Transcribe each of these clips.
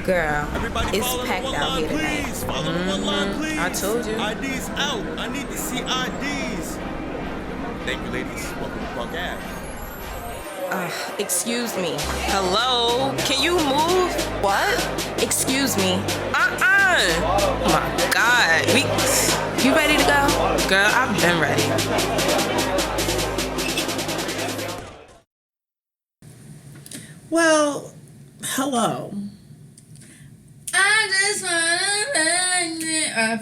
Girl, Everybody it's packed out here tonight. Please. Follow the one line, please. I told you. IDs out. I need to see IDs. Thank you, ladies. Welcome to Park Ave. Excuse me. Hello? Can you move? What? Excuse me. Oh my God. You ready to go? Girl, I've been ready. Well, hello. I just wanna I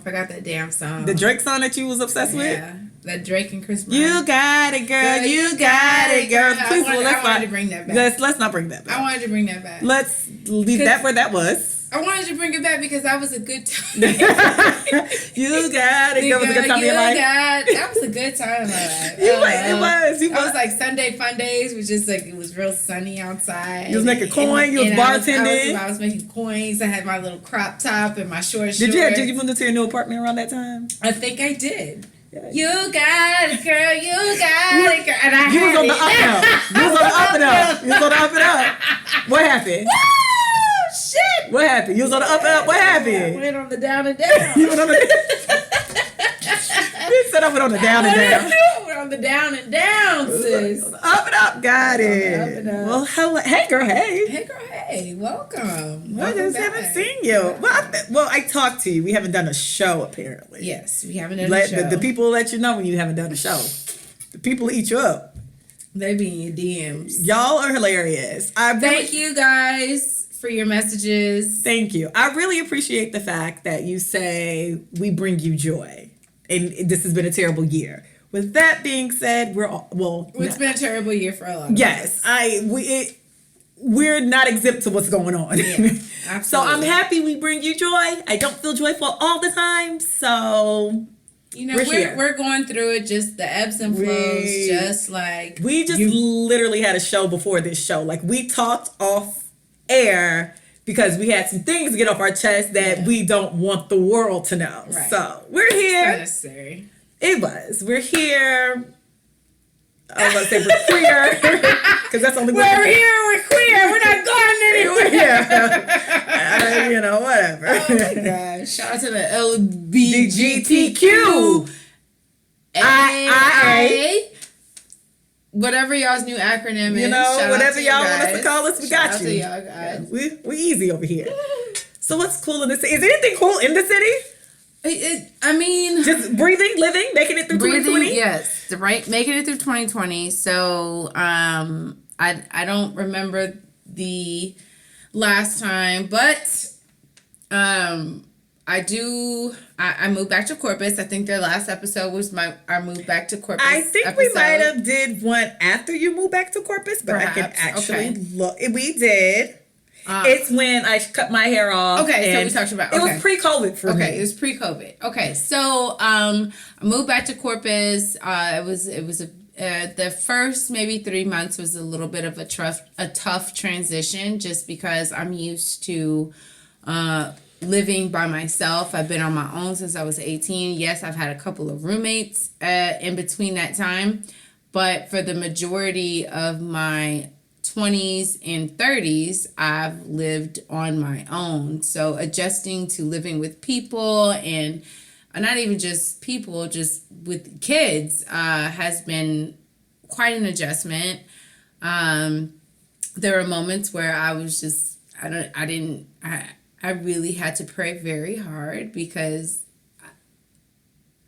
forgot that damn song. The Drake song that you was obsessed with? Yeah, that Drake and Chris Brown. You got it, girl. You got it, girl. Please, I wanted to bring that back. Let's not bring that back. I wanted to bring that back. Let's leave that where that was. I wanted to bring it back because that was a good time. You got it. That was a good time in your life. That was a good time in my life. It was. I was like Sunday fun days, which is like it was real sunny outside. You was making coins. You was bartending. I was making coins. I had my little crop top and my short shorts. Did you move into your new apartment around that time? I think I did. Yeah. You got it, girl. You got it, girl. And I You was on the up and up. You was on the up and up. You was on the up and up. What happened? Shit. What happened? You was on the up and up. What happened? I went on the down and down. You went on the. You said I went on the down and down. We're on the down and down, sis. Up and up, got it. Up and up. Well, hello, hey girl, hey. Hey, girl, hey, welcome. I just haven't seen you. Well, I talked to you. We haven't done a show apparently. Yes, we haven't done a show. The people let you know when you haven't done a show. The people eat you up. They be in your DMs. Y'all are hilarious. Thank you guys for your messages. Thank you. I really appreciate the fact that you say we bring you joy. And this has been a terrible year. With that being said, It's been a terrible year for a lot of yes, us. We're not exempt to what's going on. Yeah, So I'm absolutely. happy we bring you joy. I don't feel joyful all the time, so we're going through it, just the ebbs and flows, just like we just literally had a show before this show. Like we talked off air because we had some things to get off our chest that we don't want the world to know. Right. So we're here. It's necessary. It was. We're here. I was going to say we're queer because that's only We're here. We're queer. We're not going anywhere. Whatever. Oh my God! Shout out to the LGBTQ. I. Whatever y'all's new acronym is. Whatever y'all want us to call us, we got you. To y'all guys. We easy over here. So what's cool in the city? Is anything cool in the city? Just breathing, living, making it through 2020? Yes, making it through 2020. So I don't remember the last time, but I do. I moved back to Corpus. I think their last episode was our move back to Corpus. I think we might have did one after you moved back to Corpus, but perhaps. I can actually look. We did. It's when I cut my hair off. Okay, so we talked about it was pre-COVID for me. Okay, it was pre-COVID. Okay, so I moved back to Corpus. It was the first maybe 3 months was a little bit of a tough transition, just because I'm used to living by myself. I've been on my own since I was 18. Yes, I've had a couple of roommates in between that time, but for the majority of my 20s and 30s, I've lived on my own. So adjusting to living with people, and not even just people, just with kids, has been quite an adjustment. There were moments where I was just, I really had to pray very hard because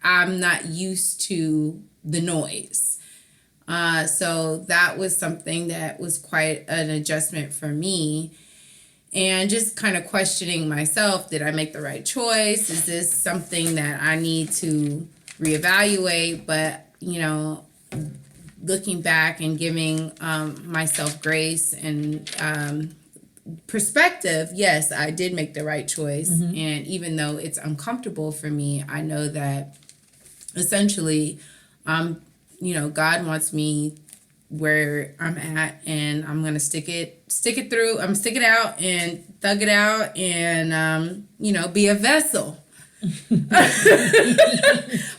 I'm not used to the noise. So that was something that was quite an adjustment for me, and just kind of questioning myself. Did I make the right choice? Is this something that I need to reevaluate? But, looking back and giving myself grace and perspective, yes, I did make the right choice. Mm-hmm. And even though it's uncomfortable for me, I know that essentially God wants me where I'm at, and I'm going to stick it through. I'm stick it out and thug it out and, be a vessel.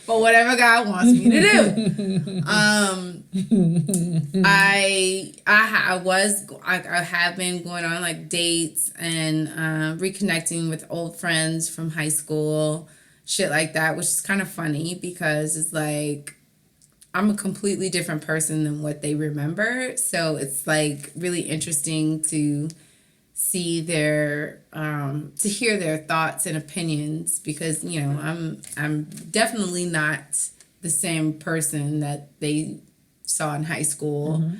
But whatever God wants me to do. I have been going on like dates and reconnecting with old friends from high school, shit like that, which is kind of funny because it's like I'm a completely different person than what they remember. So it's like really interesting to see their to hear their thoughts and opinions because I'm definitely not the same person that they saw in high school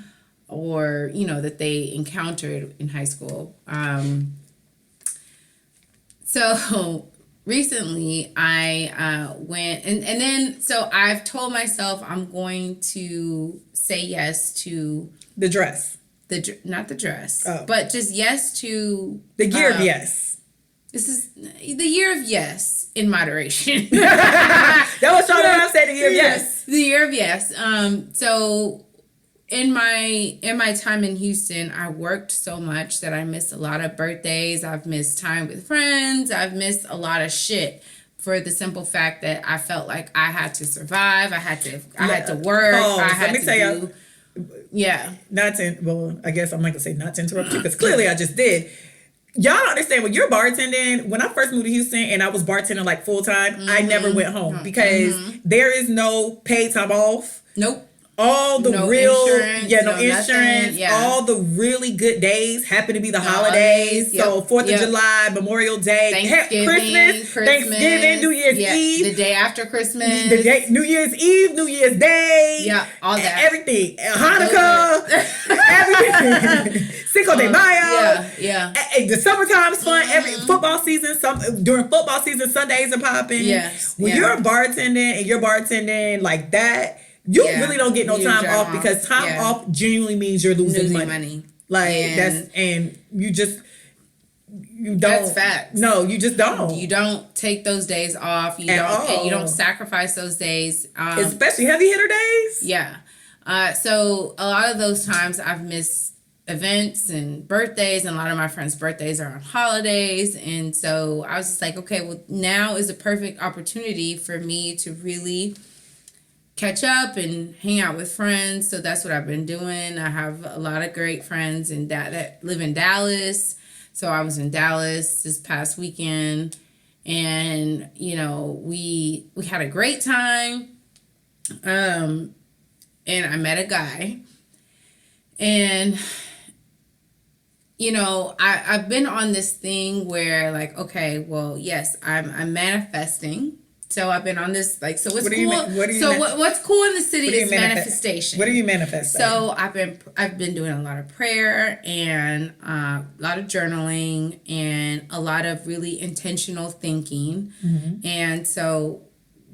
or that they encountered in high school. So recently I went and then so I've told myself I'm going to say yes to the dress. Not the dress, but just yes to the year of yes. This is the year of yes in moderation. That was Sean said the year of yes. The year of yes. So in my time in Houston, I worked so much that I missed a lot of birthdays. I've missed time with friends. I've missed a lot of shit for the simple fact that I felt like I had to survive. I had to work. Let me tell you. Yeah. I guess I'm not gonna say not to interrupt you because clearly I just did. Y'all don't understand when you're bartending. When I first moved to Houston and I was bartending like full time, I never went home because there is no paid time off. Nope. All the no real, insurance, no insurance. Yeah. All the really good days happen to be the holidays. Yep. So 4th of July, Memorial Day, Christmas, Thanksgiving, New Year's Eve, the day after Christmas, New Year's Eve, New Year's Day, all that, everything, Hanukkah, everything, Cinco de Mayo, The summertime's fun. Every football season, during football season, Sundays are popping. Yes, when you're bartending and you're bartending like that. You really don't get no time off because time off genuinely means you're losing money. Like you don't. That's facts. No, you just don't. You don't take those days off. You don't sacrifice those days. Especially heavy hitter days. Yeah. So a lot of those times I've missed events and birthdays, and a lot of my friends' birthdays are on holidays. And so I was just like, okay, well, now is a perfect opportunity for me to really catch up and hang out with friends. So that's what I've been doing. I have a lot of great friends that live in Dallas. So I was in Dallas this past weekend and, we had a great time. And I met a guy and, I've been on this thing where like, okay, well, yes, I'm manifesting. So I've been on this, like, so what's cool? What's cool in the city is manifestation. What do you manifest? So I've been doing a lot of prayer and a lot of journaling and a lot of really intentional thinking. Mm-hmm. And so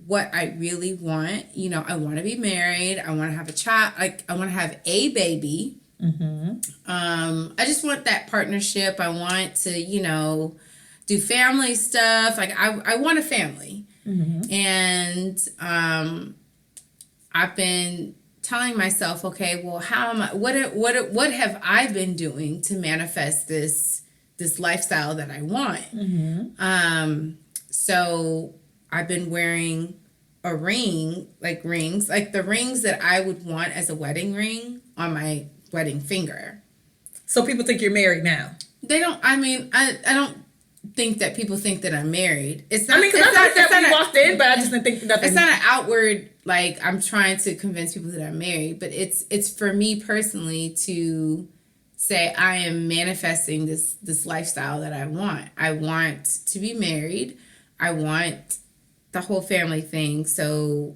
what I really want, I want to be married. I want to have a child. Like I want to have a baby. Mm-hmm. I just want that partnership. I want to, do family stuff. Like I want a family. Mm-hmm. And I've been telling myself, okay, well, how am I? What have I been doing to manifest this lifestyle that I want? Mm-hmm. So I've been wearing a ring, like rings, like the rings that I would want as a wedding ring on my wedding finger. So people think you're married now. They don't. I mean, I don't think that people think that I'm married. It's not. I mean, because I thought you walked in, but I just didn't think nothing. It's not an outward like I'm trying to convince people that I'm married, but it's for me personally to say I am manifesting this lifestyle that I want. I want to be married. I want the whole family thing. So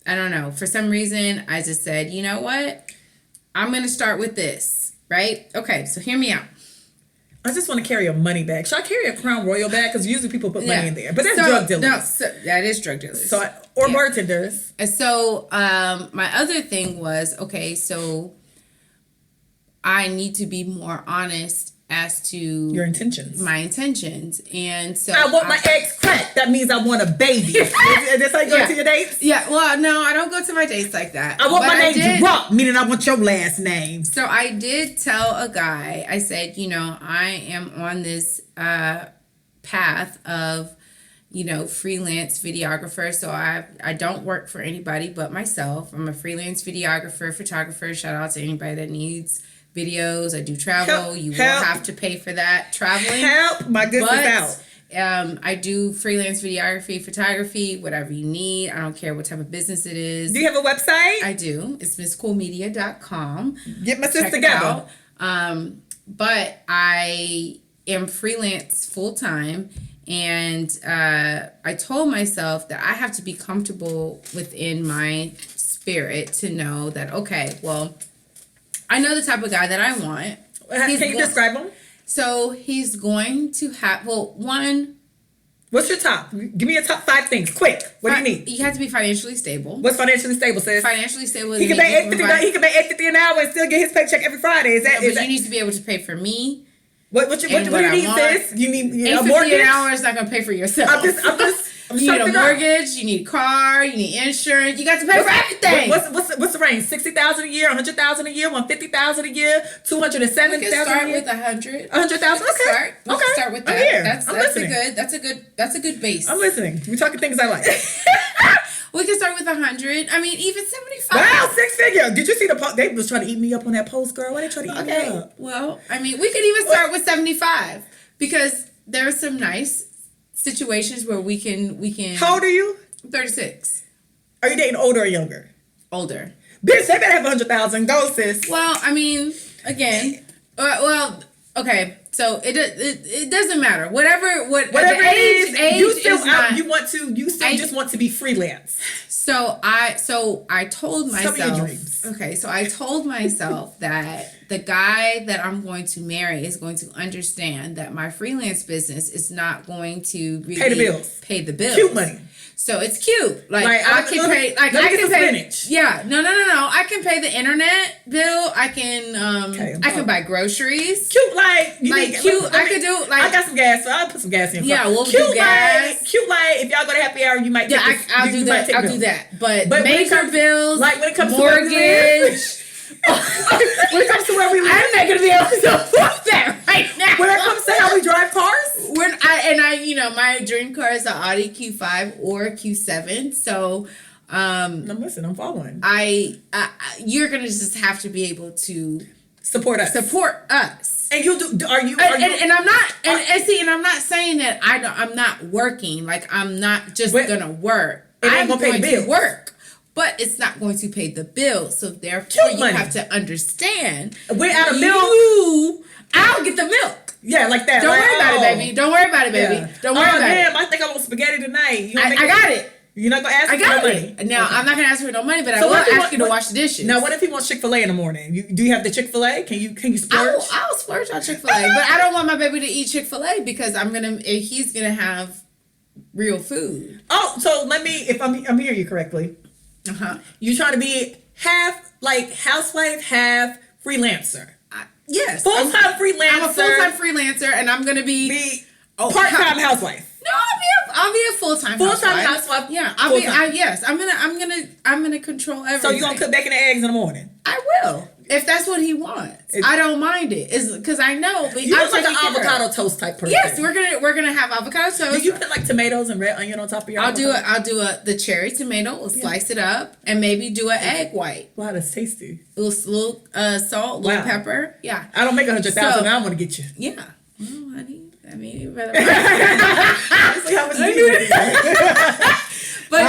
I don't know. For some reason, I just said, you know what? I'm going to start with this, right? Okay, so hear me out. I just want to carry a money bag. Should I carry a Crown Royal bag? Because usually people put money in there. But that's drug dealers. No, that is drug dealers. Or bartenders. And so my other thing was, okay, so I need to be more honest as to your intentions. My intentions. And so I want my ex crack. That means I want a baby. Is this how you go to your dates? Yeah. Well, no, I don't go to my dates like that. I want my name dropped, meaning I want your last name. So I did tell a guy, I said, I am on this path of, freelance videographer. So I don't work for anybody but myself. I'm a freelance videographer, photographer. Shout out to anybody that needs videos. I do travel. You will have to pay for that traveling. Help my goodness out. I do freelance videography, photography, whatever you need. I don't care what type of business it is. Do you have a website? I do. It's misscoolmedia.com. Get my sis together. But I am freelance full time, and I told myself that I have to be comfortable within my spirit to know that, okay, well, I know the type of guy that I want. Can you describe him? So he's going to have, one. What's your top? Give me your top 5 things, quick. What do you need? You have to be financially stable. What's financially stable, sis? Financially stable. He can make $8.50 an hour and still get his paycheck every Friday. Is that? But you need to be able to pay for me. What do you need, sis? You need a $8.50 mortgage? an hour is not going to pay for yourself. I'm just you need a mortgage. You need a car. You need insurance. You got to pay for everything. What's the range? $60,000 a year, $100,000 a year, $150,000 a year, $270,000 a year. Start with $100,000. $100,000. Okay. We can start with that. I'm here. That's a good base. I'm listening. We're talking things I like. We can start with 100. I mean, even 75. Wow, 6 figure. Did you see the post? They was trying to eat me up on that post, girl. Why they trying to eat me up? Well, I mean, we could even start with 75 because there are some nice situations where we can. How old are you? 36. Are you dating older or younger? Older. Bitch, they better have 100,000. Go, sis. Well, I mean, again, okay. So it doesn't matter. Whatever age you still is not, just want to be freelance. So I told myself. Some of your dreams. Okay, so I told myself that the guy that I'm going to marry is going to understand that my freelance business is not going to really pay the bills. Cute money. So it's cute. Like I can pay. Like I can pay. Spinach. Yeah. No. I can pay the internet bill. I can. I can buy groceries. Cute. I could do. Like I got some gas, so I'll put some gas in. Yeah. We'll cute do gas. If y'all go to happy hour, you might. Yeah. I'll do that. I'll do that. But major bills. Like when it comes mortgage. When it comes to where we live, I'm not gonna be able to afford that right now. When it comes to how we drive cars, my dream car is an Audi Q5 or Q7. So, listen, I'm following. You're gonna just have to be able to support us. And you do? Are you? And I'm not. And I'm not saying that I'm not working. Like I'm not just gonna work. I'm gonna pay the bills. To work. But it's not going to pay the bills. So therefore, you have to understand. Without a milk, I'll get the milk. Yeah, like that. Don't worry about it, baby. Don't worry about it, baby. Yeah. Don't worry about it. I think I want spaghetti tonight. I got it. You're not gonna ask for no money. Now I'm not gonna ask for no money, but I will ask you to wash the dishes. Now, what if he wants Chick-fil-A in the morning? Do you have the Chick-fil-A? Can you splurge? I'll splurge on Chick-fil-A, but I don't want my baby to eat Chick-fil-A because he's gonna have real food. Oh, so if I'm hearing you correctly. You trying to be half like housewife, half freelancer. Yes, full-time freelancer. I'm a full-time freelancer, and I'm gonna be part-time housewife. No, I'll be a full-time housewife. Yeah, I'm gonna control everything. So you gonna cook bacon and eggs in the morning? I will. If that's what he wants, I don't mind it. It's because I know. But you're like an avocado toast type person. Yes, we're gonna have avocado toast. Do you put like tomatoes and red onion on top of your? I'll do the cherry tomato. We'll slice it up and maybe do an egg white. Wow, that's tasty. A little salt, little pepper. Yeah. I don't make 100,000. I want to get you. Yeah. Well, honey. I mean, you better. See how much you need. But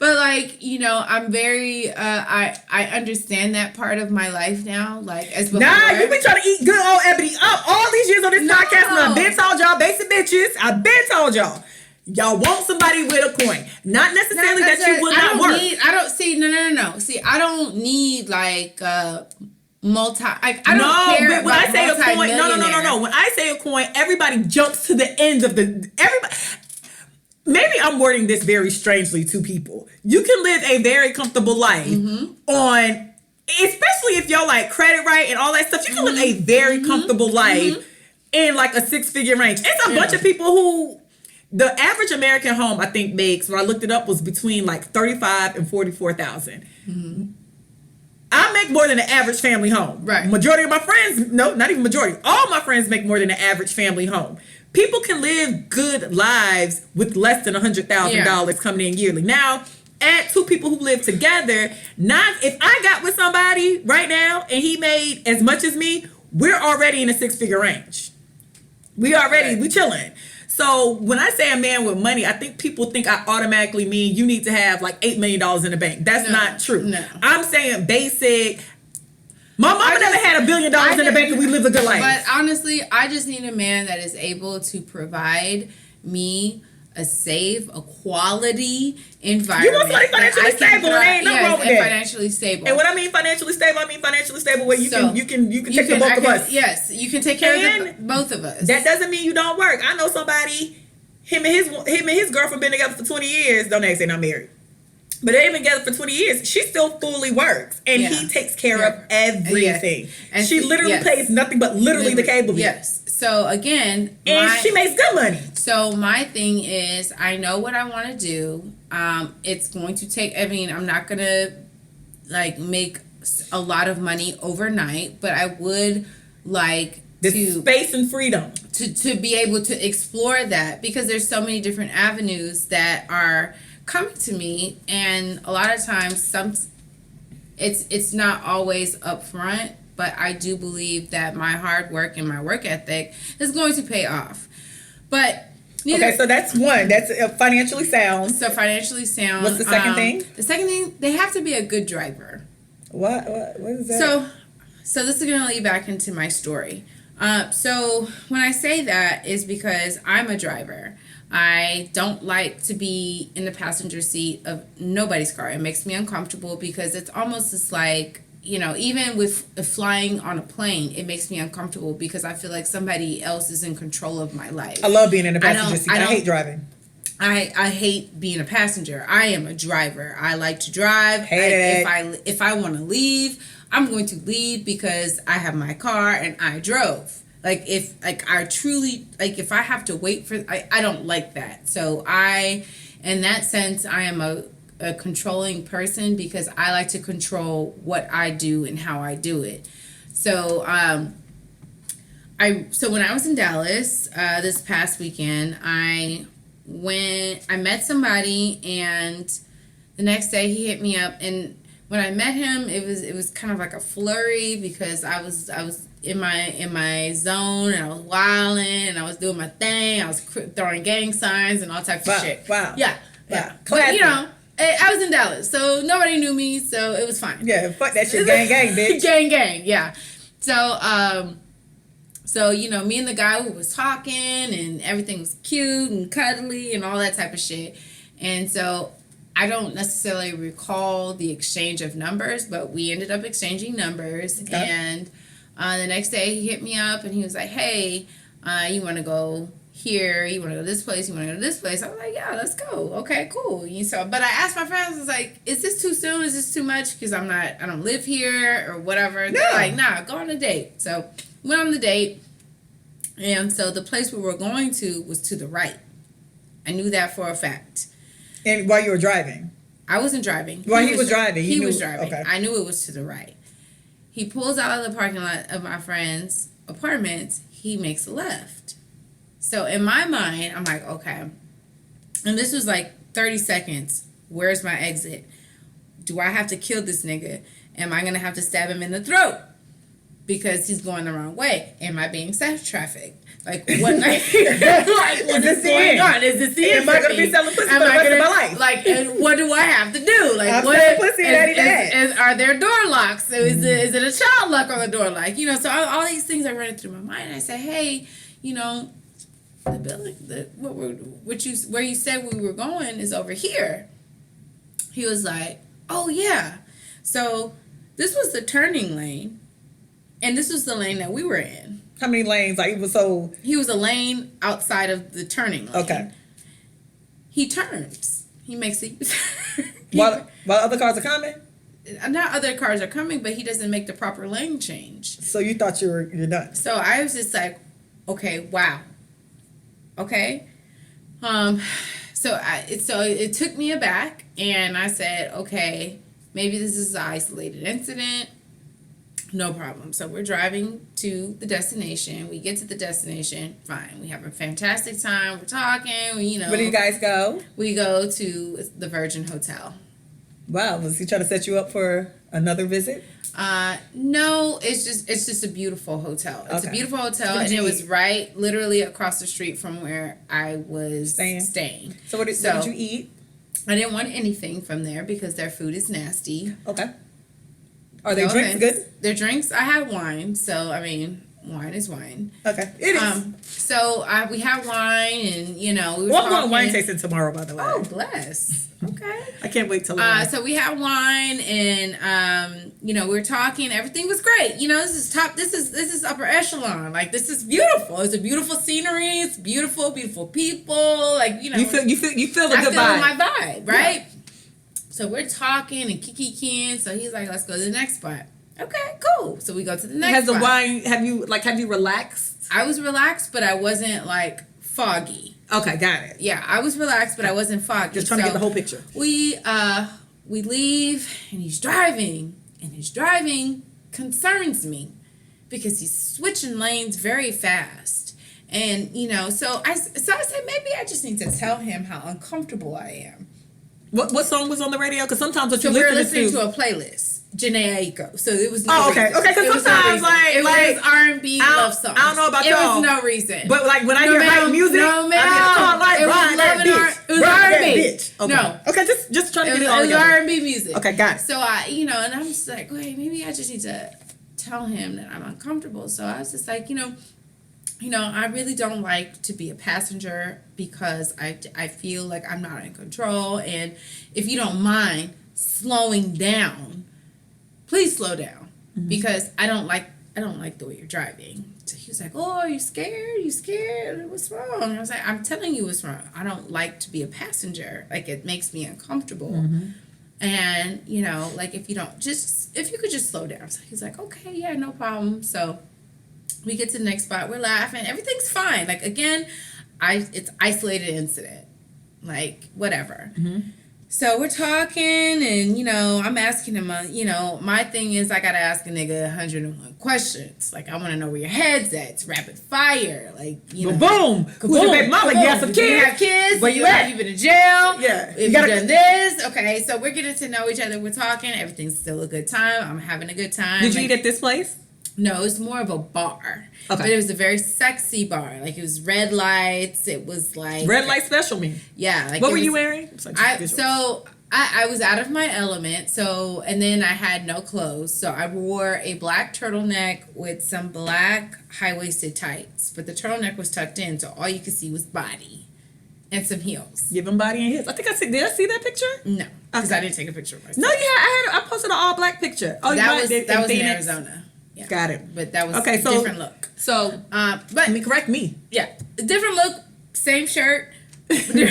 I'm very. I understand that part of my life now. Like as before. Nah, you been trying to eat good old Ebony up all these years on this podcast, and I've been told y'all, basic bitches. I've been told y'all. Y'all want somebody with a coin, not necessarily that you will not work. No. See, I don't need like multi. I don't care. But when I say a coin, no. When I say a coin, everybody jumps to the ends of everybody. Maybe I'm wording this very strangely to people. You can live a very comfortable life on, especially if you're like credit right and all that stuff. You can live a very comfortable life in like a 6-figure range. It's a bunch of people who, the average American home I think makes, when I looked it up, was between like $35,000 and $44,000. I make more than an average family home. Right. Majority of my friends, no, not even majority. All my friends make more than an average family home. People can live good lives with less than $100,000 coming in yearly. Now, add two people who live together. If I got with somebody right now and he made as much as me, we're already in a 6-figure range. We chilling. So when I say a man with money, I think people think I automatically mean you need to have like $8 million in the bank. That's not true. No. I'm saying basic. My mama never had $1 billion in the bank and we lived a good life. But honestly, I just need a man that is able to provide me a safe, a quality environment. You want somebody financially stable, and ain't nothing wrong with that. Financially stable. And when I mean financially stable, I mean financially stable where you can take the both of us. Yes, you can take care of both of us. That doesn't mean you don't work. I know somebody, him and his girlfriend been together for 20 years. Don't ask, they're not married. But they've been together for 20 years. She still fully works. And he takes care of everything. And she literally pays nothing but literally the cable bill. Yes. So again, she makes good money. So my thing is, I know what I want to do. It's going to take, I'm not going to like make a lot of money overnight, but I would like space and freedom to be able to explore that, because there's so many different avenues that are coming to me, and a lot of times it's not always upfront, but I do believe that my hard work and my work ethic is going to pay off. But so that's one. That's financially sound. So financially sound. What's the second thing? The second thing, they have to be a good driver. What is that? So this is going to lead back into my story. So when I say that is because I'm a driver. I don't like to be in the passenger seat of nobody's car. It makes me uncomfortable because it's almost just like, even with flying on a plane, it makes me uncomfortable because I feel like somebody else is in control of my life. I love being in the passenger seat. I hate driving. I hate being a passenger. I am a driver. I like to drive. If I want to leave, I'm going to leave because I have my car and I drove. If I have to wait for, I don't like that. So in that sense, I am a controlling person because I like to control what I do and how I do it. So, when I was in Dallas, this past weekend, I met somebody, and the next day he hit me up, and when I met him, it was kind of like a flurry because I was in my zone, and I was wilding, and I was doing my thing. I was throwing gang signs and all types of shit. Wow. Yeah. But I was in Dallas, so nobody knew me, so it was fine. Yeah, fuck that shit. Gang, bitch. gang, yeah. So, me and the guy who was talking, and everything was cute and cuddly and all that type of shit. And so I don't necessarily recall the exchange of numbers, but we ended up exchanging numbers. Okay. And the next day he hit me up and he was like, hey, you want to go here? You want to go to this place? You want to go to this place? I was like, yeah, let's go. Okay, cool. But I asked my friends, I was like, is this too soon? Is this too much? Because I don't live here or whatever. No. They're like, nah, go on a date. So went on the date. And so the place we were going to was to the right. I knew that for a fact. And while you were driving? I wasn't driving. While he was driving? He was driving. Okay. I knew it was to the right. He pulls out of the parking lot of my friend's apartment. He makes a left. So in my mind, I'm like, okay. And this was like 30 seconds. Where's my exit? Do I have to kill this nigga? Am I going to have to stab him in the throat? Because he's going the wrong way. Am I being trafficked? What is going on? Is this the end? Am I going to be selling pussy for the rest of my life? And what do I have to do? I'm selling pussy are there door locks? Is it a child lock on the door lock? So all these things are running through my mind. And I say, hey, the building, where you said we were going is over here. He was like, oh yeah. So this was the turning lane. And this was the lane that we were in. How many lanes? He was a lane outside of the turning lane. Okay. He turns. He makes a U-turn. While other cars are coming? Not other cars are coming, but he doesn't make the proper lane change. So you thought you're done. So I was just like, okay, wow. Okay. So it took me aback, and I said, okay, maybe this is an isolated incident. No problem. So we're driving to the destination. We get to the destination. Fine. We have a fantastic time. We're talking. Where do you guys go? We go to the Virgin Hotel. Wow. Was he trying to set you up for another visit? No, it's just a beautiful hotel. It's a beautiful hotel, and it was right literally across the street from where I was staying. So what did you eat? I didn't want anything from there because their food is nasty. Okay. Are their drinks good? Their drinks, I had wine, so I mean, wine is wine. Okay, it is. So we had wine, and we were I'm going wine tasting tomorrow, by the way. Oh, bless. Okay. I can't wait to learn. So we had wine, and we were talking. Everything was great. This is top. This is upper echelon. Like, this is beautiful. It's a beautiful scenery. It's beautiful people. Like, you feel the good vibe. I feel my vibe, right? Yeah. So we're talking and kikiing. So he's like, "Let's go to the next spot." Okay, cool. So we go to the next spot. Has the wine? Have you relaxed? I was relaxed, but I wasn't like foggy. Okay, got it. Yeah, I was relaxed, but I wasn't foggy. Just trying to get the whole picture. We leave, and he's driving, concerns me because he's switching lanes very fast, and so I said maybe I just need to tell him how uncomfortable I am. What song was on the radio? Because sometimes what we were listening to a playlist. NatoyaEbony. So it was no reason. Okay, because sometimes it was R&B love songs. I don't know about y'all. It was no reason. But like when I hear like music, it was R&B. Okay. No. Okay, just trying to get it all was together. R&B music. Okay, got it. So and I'm just like, wait, maybe I just need to tell him that I'm uncomfortable. So I was just like, I really don't like to be a passenger because I feel like I'm not in control. And if you don't mind slowing down, please slow down, because I don't like the way you're driving. So he was like, "Oh, are you scared? You scared? What's wrong?" And I was like, "I'm telling you what's wrong. I don't like to be a passenger. Like, it makes me uncomfortable." And like if you could just slow down. So he's like, "Okay, yeah, no problem." So we get to the next spot. We're laughing. Everything's fine. Like, again, it's isolated incident. Like, whatever. So we're talking, and, I'm asking him, my thing is I got to ask a nigga 101 questions. Like, I want to know where your head's at. It's rapid fire. Like, boom. Who's your baby mama? You got some kids? You have kids? Where you at? at? You been in jail? Yeah. Have you done this? Okay, so we're getting to know each other. We're talking. Everything's still a good time. I'm having a good time. Did you eat at this place? No, it was more of a bar. Okay. But it was a very sexy bar. Like, it was red lights. It was like... Red light special mean? Yeah. Like, what were you wearing? I was out of my element, and then I had no clothes. So I wore a black turtleneck with some black high-waisted tights. But the turtleneck was tucked in, so all you could see was body and some heels. Give him body and heels. I think did I see that picture? No, because I didn't take a picture of myself. No, I posted an all-black picture. Oh, that was in Arizona. Yeah. Got it. But that was a different look. So, but correct me. Yeah, different look, same shirt. Same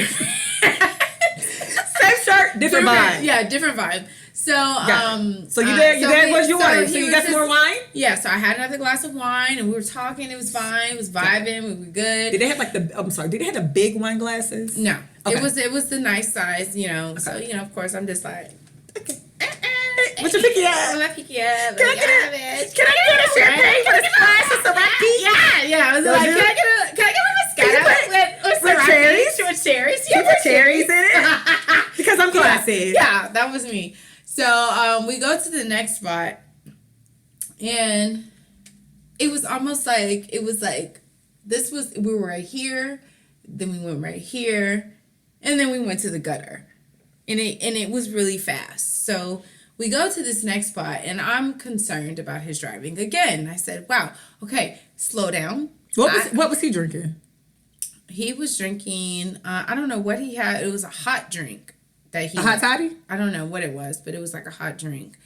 shirt, different vibe. Yeah, different vibe. So, so you had what you wanted. So you got some more wine? Yeah, so I had another glass of wine, and we were talking. It was fine. It was vibing. We were good. Did they have did they have the big wine glasses? No. Okay. It was the nice size, Okay. So, of course, I'm just like, okay. What's your picky up? My picky up. Can I get a champagne for this glass of Syrah? Yeah. I was like, can I get a Moscato with cherries? With cherries? You put cherries in it? Because I'm classy. Yeah, that was me. So we go to the next spot, and it was almost like, we were right here, then we went right here, and then we went to the gutter. And it was really fast. So we go to this next spot, and I'm concerned about his driving. Again, I said, wow, okay, slow down. What was he drinking? He was drinking, I don't know what he had. It was a hot drink. A hot toddy? I don't know what it was, but it was like a hot drink.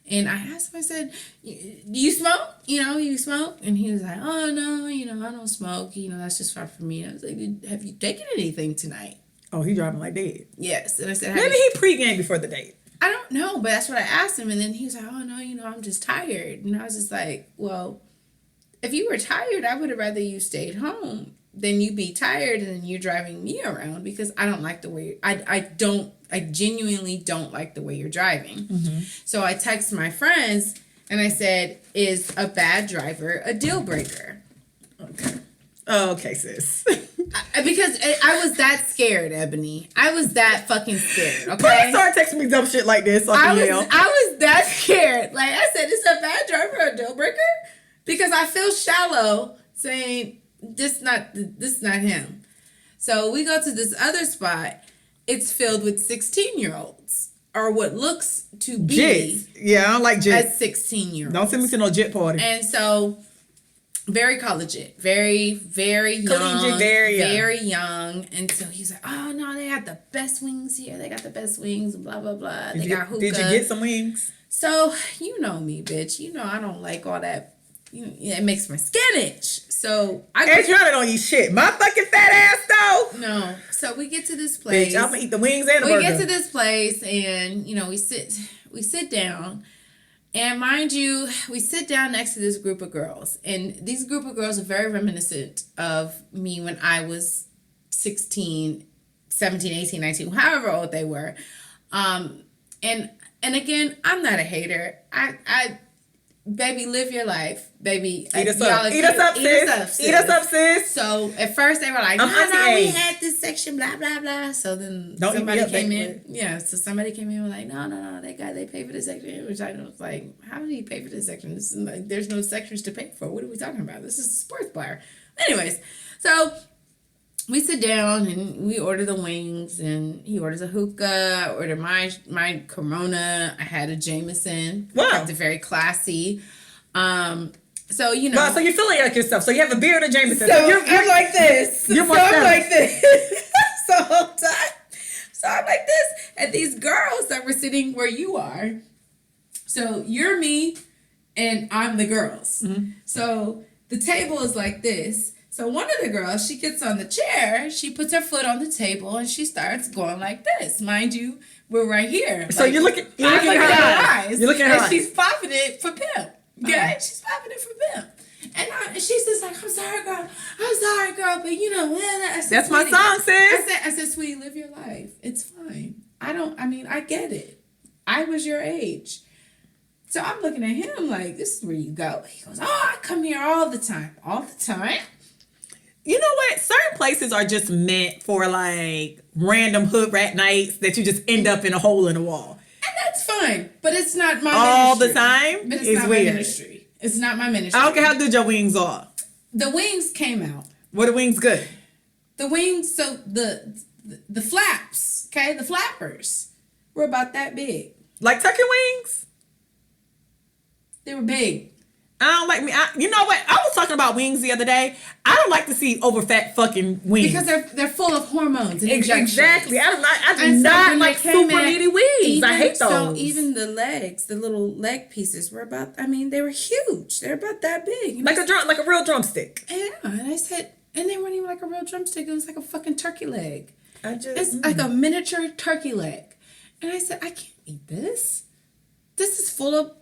And I asked him, I said, do you smoke? You smoke? And he was like, oh, no, I don't smoke. That's just far from me. And I was like, have you taken anything tonight? Oh, he driving like dead. Yes. And I said, maybe he pre-gamed before the date. I don't know, but that's what I asked him. And then he was like, oh, no, I'm just tired. And I was just like, well, if you were tired, I would have rather you stayed home than you be tired and then you're driving me around, because I don't like the way, I genuinely don't like the way you're driving. So I text my friends, And I said, is a bad driver a deal breaker? Okay. Oh, okay, sis. Because I was that scared, Ebony. I was that fucking scared. Okay. Please start texting me dumb shit like this. I was that scared. Like I said, is a bad driver a deal breaker? Because I feel shallow saying this is not him. So we go to this other spot. It's filled with 16-year-olds. Or what looks to be jits. Yeah, I don't like jits. As 16-year-olds. Don't send me to no jit party. And so very collegiate, very, very young. Collegiate, very young. And so he's like, oh no, they got the best wings here. They got the best wings, blah, blah, blah. They got hookah. Did you get some wings? So, you know me, bitch. You know I don't like all that. It makes my skin itch. So Adriana don't eat shit. My fucking fat ass though. No. So we get to this place. Bitch, I'm gonna eat the wings and the burger. We get to this place and we sit down. And mind you, we sit down next to this group of girls. And these group of girls are very reminiscent of me when I was 16, 17, 18, 19, however old they were. And again, I'm not a hater. I baby, live your life. Baby, eat us up. Eat us up, sis. Eat us up, sis. So at first they were like, no, we had this section, blah, blah, blah. So then somebody came in. Yeah, so somebody came in and was like, no, they paid for this section. Which I was like, how did he pay for this section? This is like, there's no sections to pay for. What are we talking about? This is a sports bar. Anyways, so we sit down and we order the wings and he orders a hookah. I ordered my Corona. I had a Jameson. Wow. Kept it very classy. So, so you're feeling like yourself. So you have a beer and a Jameson. So you're like this. I'm like this. So whole time. So I'm like this. And these girls that were sitting where you are. So you're me and I'm the girls. Mm-hmm. So the table is like this. So one of the girls, she gets on the chair, she puts her foot on the table, and she starts going like this. Mind you, we're right here. So you're looking at her eyes. You're looking at her eyes. And she's popping it for pimp. Okay? She's popping it for pimp. And she's just like, I'm sorry, girl, but that's my song, sis. I said, sweetie, live your life. It's fine. I get it. I was your age. So I'm looking at him like, this is where you go. He goes, oh, I come here all the time. All the time? You know what? Certain places are just meant for like random hood rat nights that you just end up in a hole in the wall. And that's fine. But it's not my all ministry. The time? But it's not weird. My ministry. It's not my ministry. I don't care how good your wings are. The wings came out. Were the wings good? The wings, so the flaps, okay? The flappers were about that big. Like turkey wings? They were big. I don't like me. You know what? I was talking about wings the other day. I don't like to see overfat fucking wings because they're full of hormones and injections. Exactly. I do not like super meaty wings. I hate those. So even the legs, the little leg pieces were about. I mean, they were huge. They're about that big. Like a real drumstick. Yeah, and I said, and they weren't even like a real drumstick. It was like a fucking turkey leg. It's like a miniature turkey leg, and I said, I can't eat this. This is full of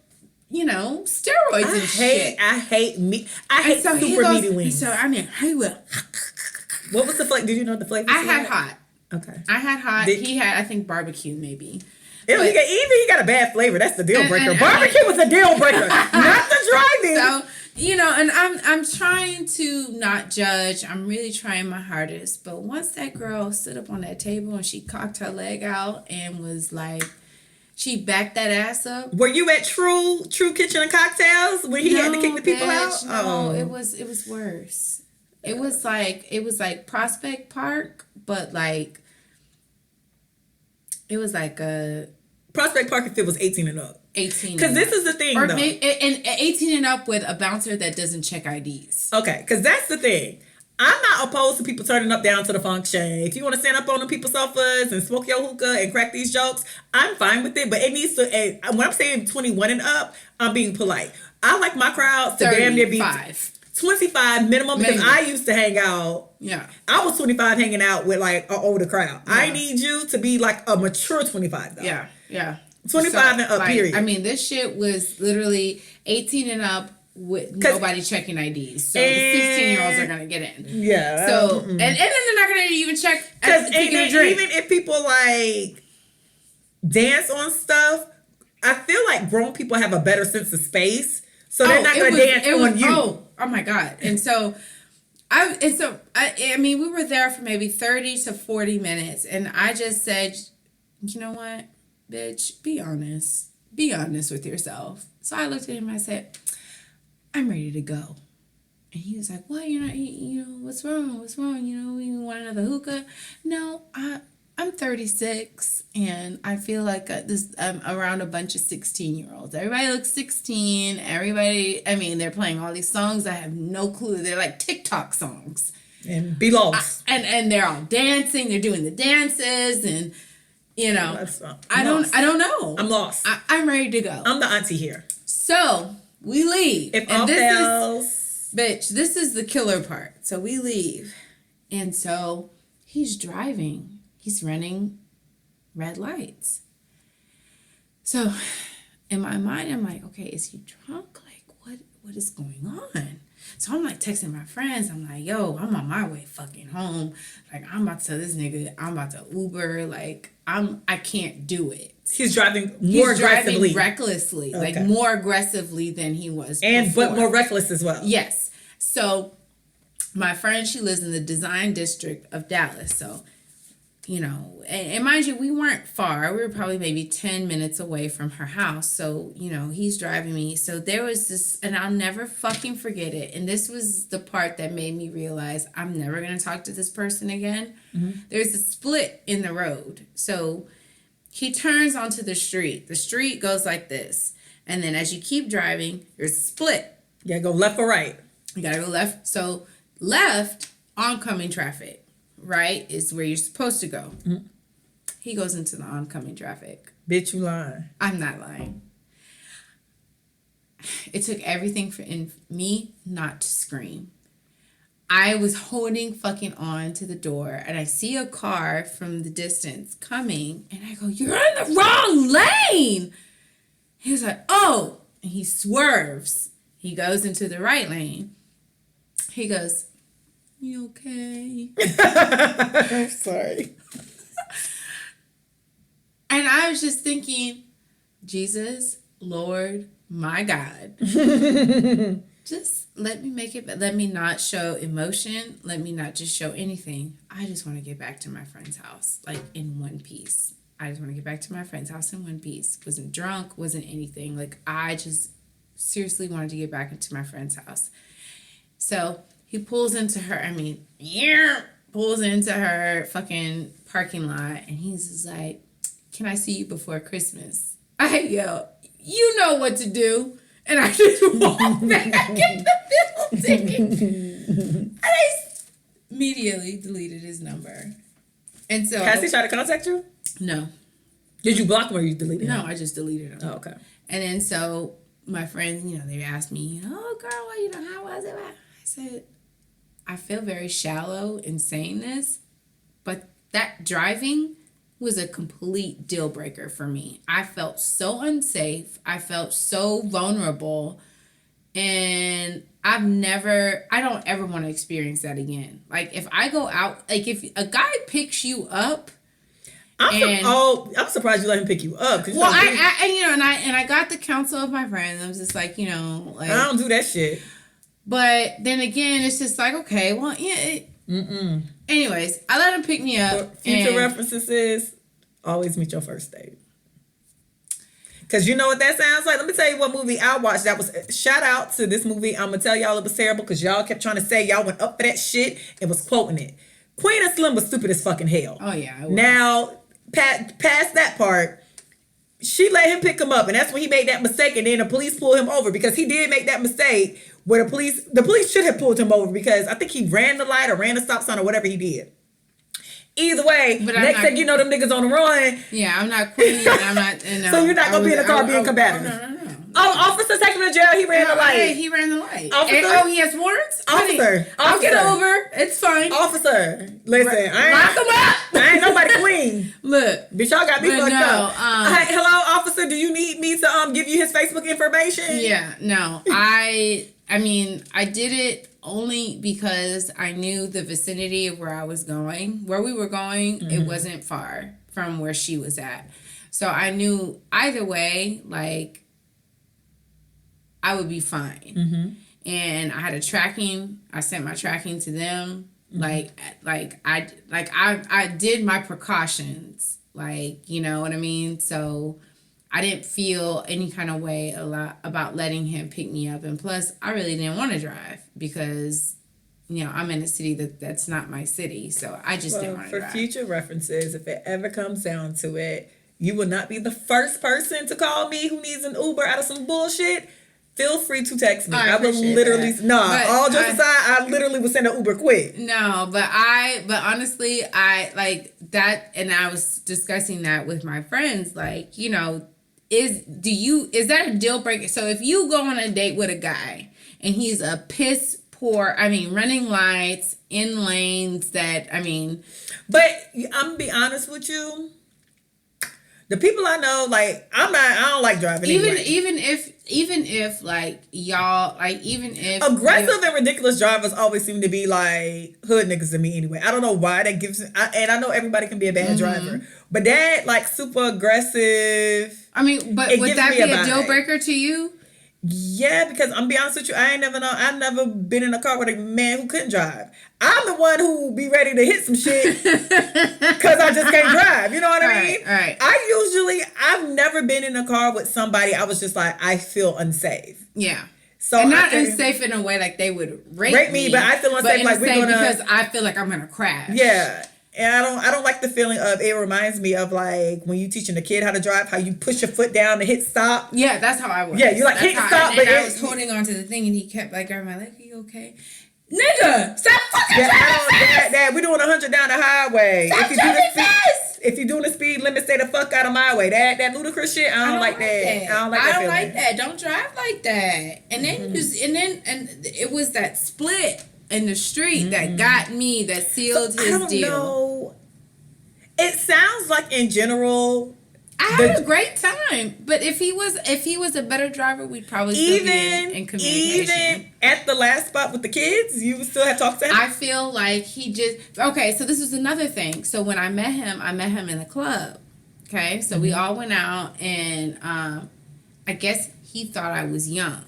steroids and shit. I hate meat. I hate super meaty wings. So he will. What was the flavor? Did you know the flavor? I had hot. Okay. I had hot. He had, I think, barbecue maybe. He got a bad flavor. That's the deal breaker. Barbecue was a deal breaker, not the driving. So and I'm trying to not judge. I'm really trying my hardest. But once that girl stood up on that table and she cocked her leg out and was like. She backed that ass up. Were you at True Kitchen and Cocktails when he had to kick the people out? No, it was worse. It was like Prospect Park, but like it was like a Prospect Park if it was 18 and up. 18. Because this is the thing, or though. And 18 and up with a bouncer that doesn't check IDs. Okay, because that's the thing. I'm not opposed to people turning up down to the function. If you want to stand up on the people's sofas and smoke your hookah and crack these jokes, I'm fine with it. But it needs to, and when I'm saying 21 and up, I'm being polite. I like my crowds to damn near be 25 minimum because I used to hang out. Yeah. I was 25 hanging out with like an older crowd. Yeah. I need you to be like a mature 25 though. Yeah, yeah. 25 and up, period. I mean, this shit was literally 18 and up. With nobody checking IDs, so the 16-year-olds are gonna get in. Yeah. So and then they're not gonna even check because even if people like dance on stuff, I feel like grown people have a better sense of space, so they're not gonna dance on you. Oh my God! And so. I mean, we were there for maybe 30 to 40 minutes, and I just said, you know what, bitch, be honest. Be honest with yourself. So I looked at him and I said, I'm ready to go. And he was like, what? You're not, what's wrong? What's wrong? You want another hookah? No, I'm 36, and I feel like I'm around a bunch of 16-year-olds. Everybody looks 16. They're playing all these songs. I have no clue. They're like TikTok songs. And be lost. And they're all dancing. They're doing the dances, and I don't know. I'm lost. I'm ready to go. I'm the auntie here. So we leave. If all fails, bitch, this is the killer part. So we leave, and so he's driving. He's running red lights. So in my mind, I'm like, okay, is he drunk? Like, what is going on? So I'm like texting my friends. I'm like, yo, I'm on my way fucking home. Like, I'm about to tell this nigga I'm about to Uber. Like, I can't do it. He's driving aggressively. Recklessly. Okay. Like, more aggressively than he was before. But more reckless as well. Yes. So my friend, she lives in the design district of Dallas. So and mind you, we weren't far. We were probably maybe 10 minutes away from her house. So, he's driving me. So there was this, and I'll never fucking forget it. And this was the part that made me realize I'm never going to talk to this person again. Mm-hmm. There's a split in the road. So he turns onto the street. The street goes like this. And then as you keep driving, there's a split. You gotta go left or right. You gotta go left. So left, oncoming traffic. Right, is where you're supposed to go. Mm-hmm. He goes into the oncoming traffic. Bitch, you lying. I'm not lying. It took everything in me not to scream. I was holding fucking on to the door, and I see a car from the distance coming, and I go, you're in the wrong lane! He was like, oh! And he swerves. He goes into the right lane. He goes, you okay? I'm sorry. And I was just thinking, Jesus, Lord, my God. Just let me make it, let me not show emotion. Let me not just show anything. I just want to get back to my friend's house, like in one piece. I just want to get back to my friend's house in one piece. Wasn't drunk, wasn't anything. Like, I just seriously wanted to get back into my friend's house. So he pulls into her fucking parking lot, and he's just like, can I see you before Christmas? I yell, you know what to do. And I just walk back in the building. And I immediately deleted his number. And so Cassie tried to contact you? No. Did you block him or you deleted him? No, I just deleted him. Oh, okay. And then so my friends, they asked me, oh girl, how was it? I said, I feel very shallow in saying this, but that driving was a complete deal breaker for me. I felt so unsafe. I felt so vulnerable. And I don't ever want to experience that again. Like, if I go out, like if a guy picks you up, I'm surprised you let him pick you up. Well, I got the counsel of my friends. I was just like, I don't do that shit. But then again, it's just like, okay, well, yeah. Anyways, I let him pick me up. Future references is always meet your first date. Because you know what that sounds like? Let me tell you what movie I watched. That was, shout out to this movie. I'm going to tell y'all it was terrible because y'all kept trying to say y'all went up for that shit and was quoting it. Queen of Slim was stupid as fucking hell. Oh, yeah. Now, past that part, she let him pick him up, and that's when he made that mistake, and then the police pulled him over because he did make that mistake where the police should have pulled him over because I think he ran the light or ran the stop sign or whatever he did. Either way, but next thing you know, them niggas on the run. Yeah, I'm not queen. I'm not. So you're not gonna be in the car being combative. No. Oh, officer, take him to jail. He ran the light. Yeah, he ran the light. Officer, he has warrants. Officer, I'll get over. It's fine. Officer, listen, lock him up. I ain't nobody queen. Look, bitch, y'all got me fucked up. Hey, hello, officer. Do you need me to give you his Facebook information? Yeah, no. I mean, I did it only because I knew the vicinity of where we were going. Mm-hmm. It wasn't far from where she was at. So I knew either way, like, I would be fine. Mm-hmm. And I had I sent my tracking to them. Mm-hmm. I did my precautions, like, you know what I mean? So I didn't feel any kind of way about letting him pick me up. And plus, I really didn't want to drive because, you know, I'm in a city that's not my city. So I just didn't want to drive. For future references, if it ever comes down to it, you will not be the first person to call me who needs an Uber out of some bullshit. Feel free to text me. I will literally all jokes aside, I literally would send an Uber quick. No, but honestly, I like that, and I was discussing that with my friends. Like, you know, is that a deal breaker? So if you go on a date with a guy and he's a piss poor, running lights in lanes that, But I'm gonna be honest with you. The people I know, like, I don't like driving anyway. Even if like y'all, like, even if aggressive and ridiculous drivers always seem to be like hood niggas to me anyway. I don't know why that gives, and I know everybody can be a bad driver, but that like super aggressive. But would that be a deal breaker to you? Yeah, because I'm be honest with you, I've never been in a car with a man who couldn't drive. I'm the one who be ready to hit some shit because I just can't drive. You know what I mean? Right. I've never been in a car with somebody I was just like, I feel unsafe. Yeah. So and not unsafe in a way like they would rate me, but I feel unsafe like we're gonna, because I feel like I'm gonna crash. Yeah. And I don't like the feeling of, it reminds me of like when you teaching a kid how to drive, how you push your foot down to hit stop. Yeah, that's how I was. Yeah, you like hit stop, but I was holding on to the thing and he kept like grabbing my leg. Are you okay? Nigga, stop fucking driving fast. We're doing 100 down the highway. Stop driving fast. If you're doing the speed limit, stay the fuck out of my way. That ludicrous shit, I don't like that. I don't like that. Don't drive like that. And then and it was that split in the street that got me, that sealed his deal. Know. It sounds like in general I had a great time, but if he was a better driver, we'd probably still be in communication. Even at the last spot with the kids, you would still have talked to him? I feel like he just... Okay, so this was another thing. So when I met him in a club. Okay, so we all went out, and I guess he thought I was young.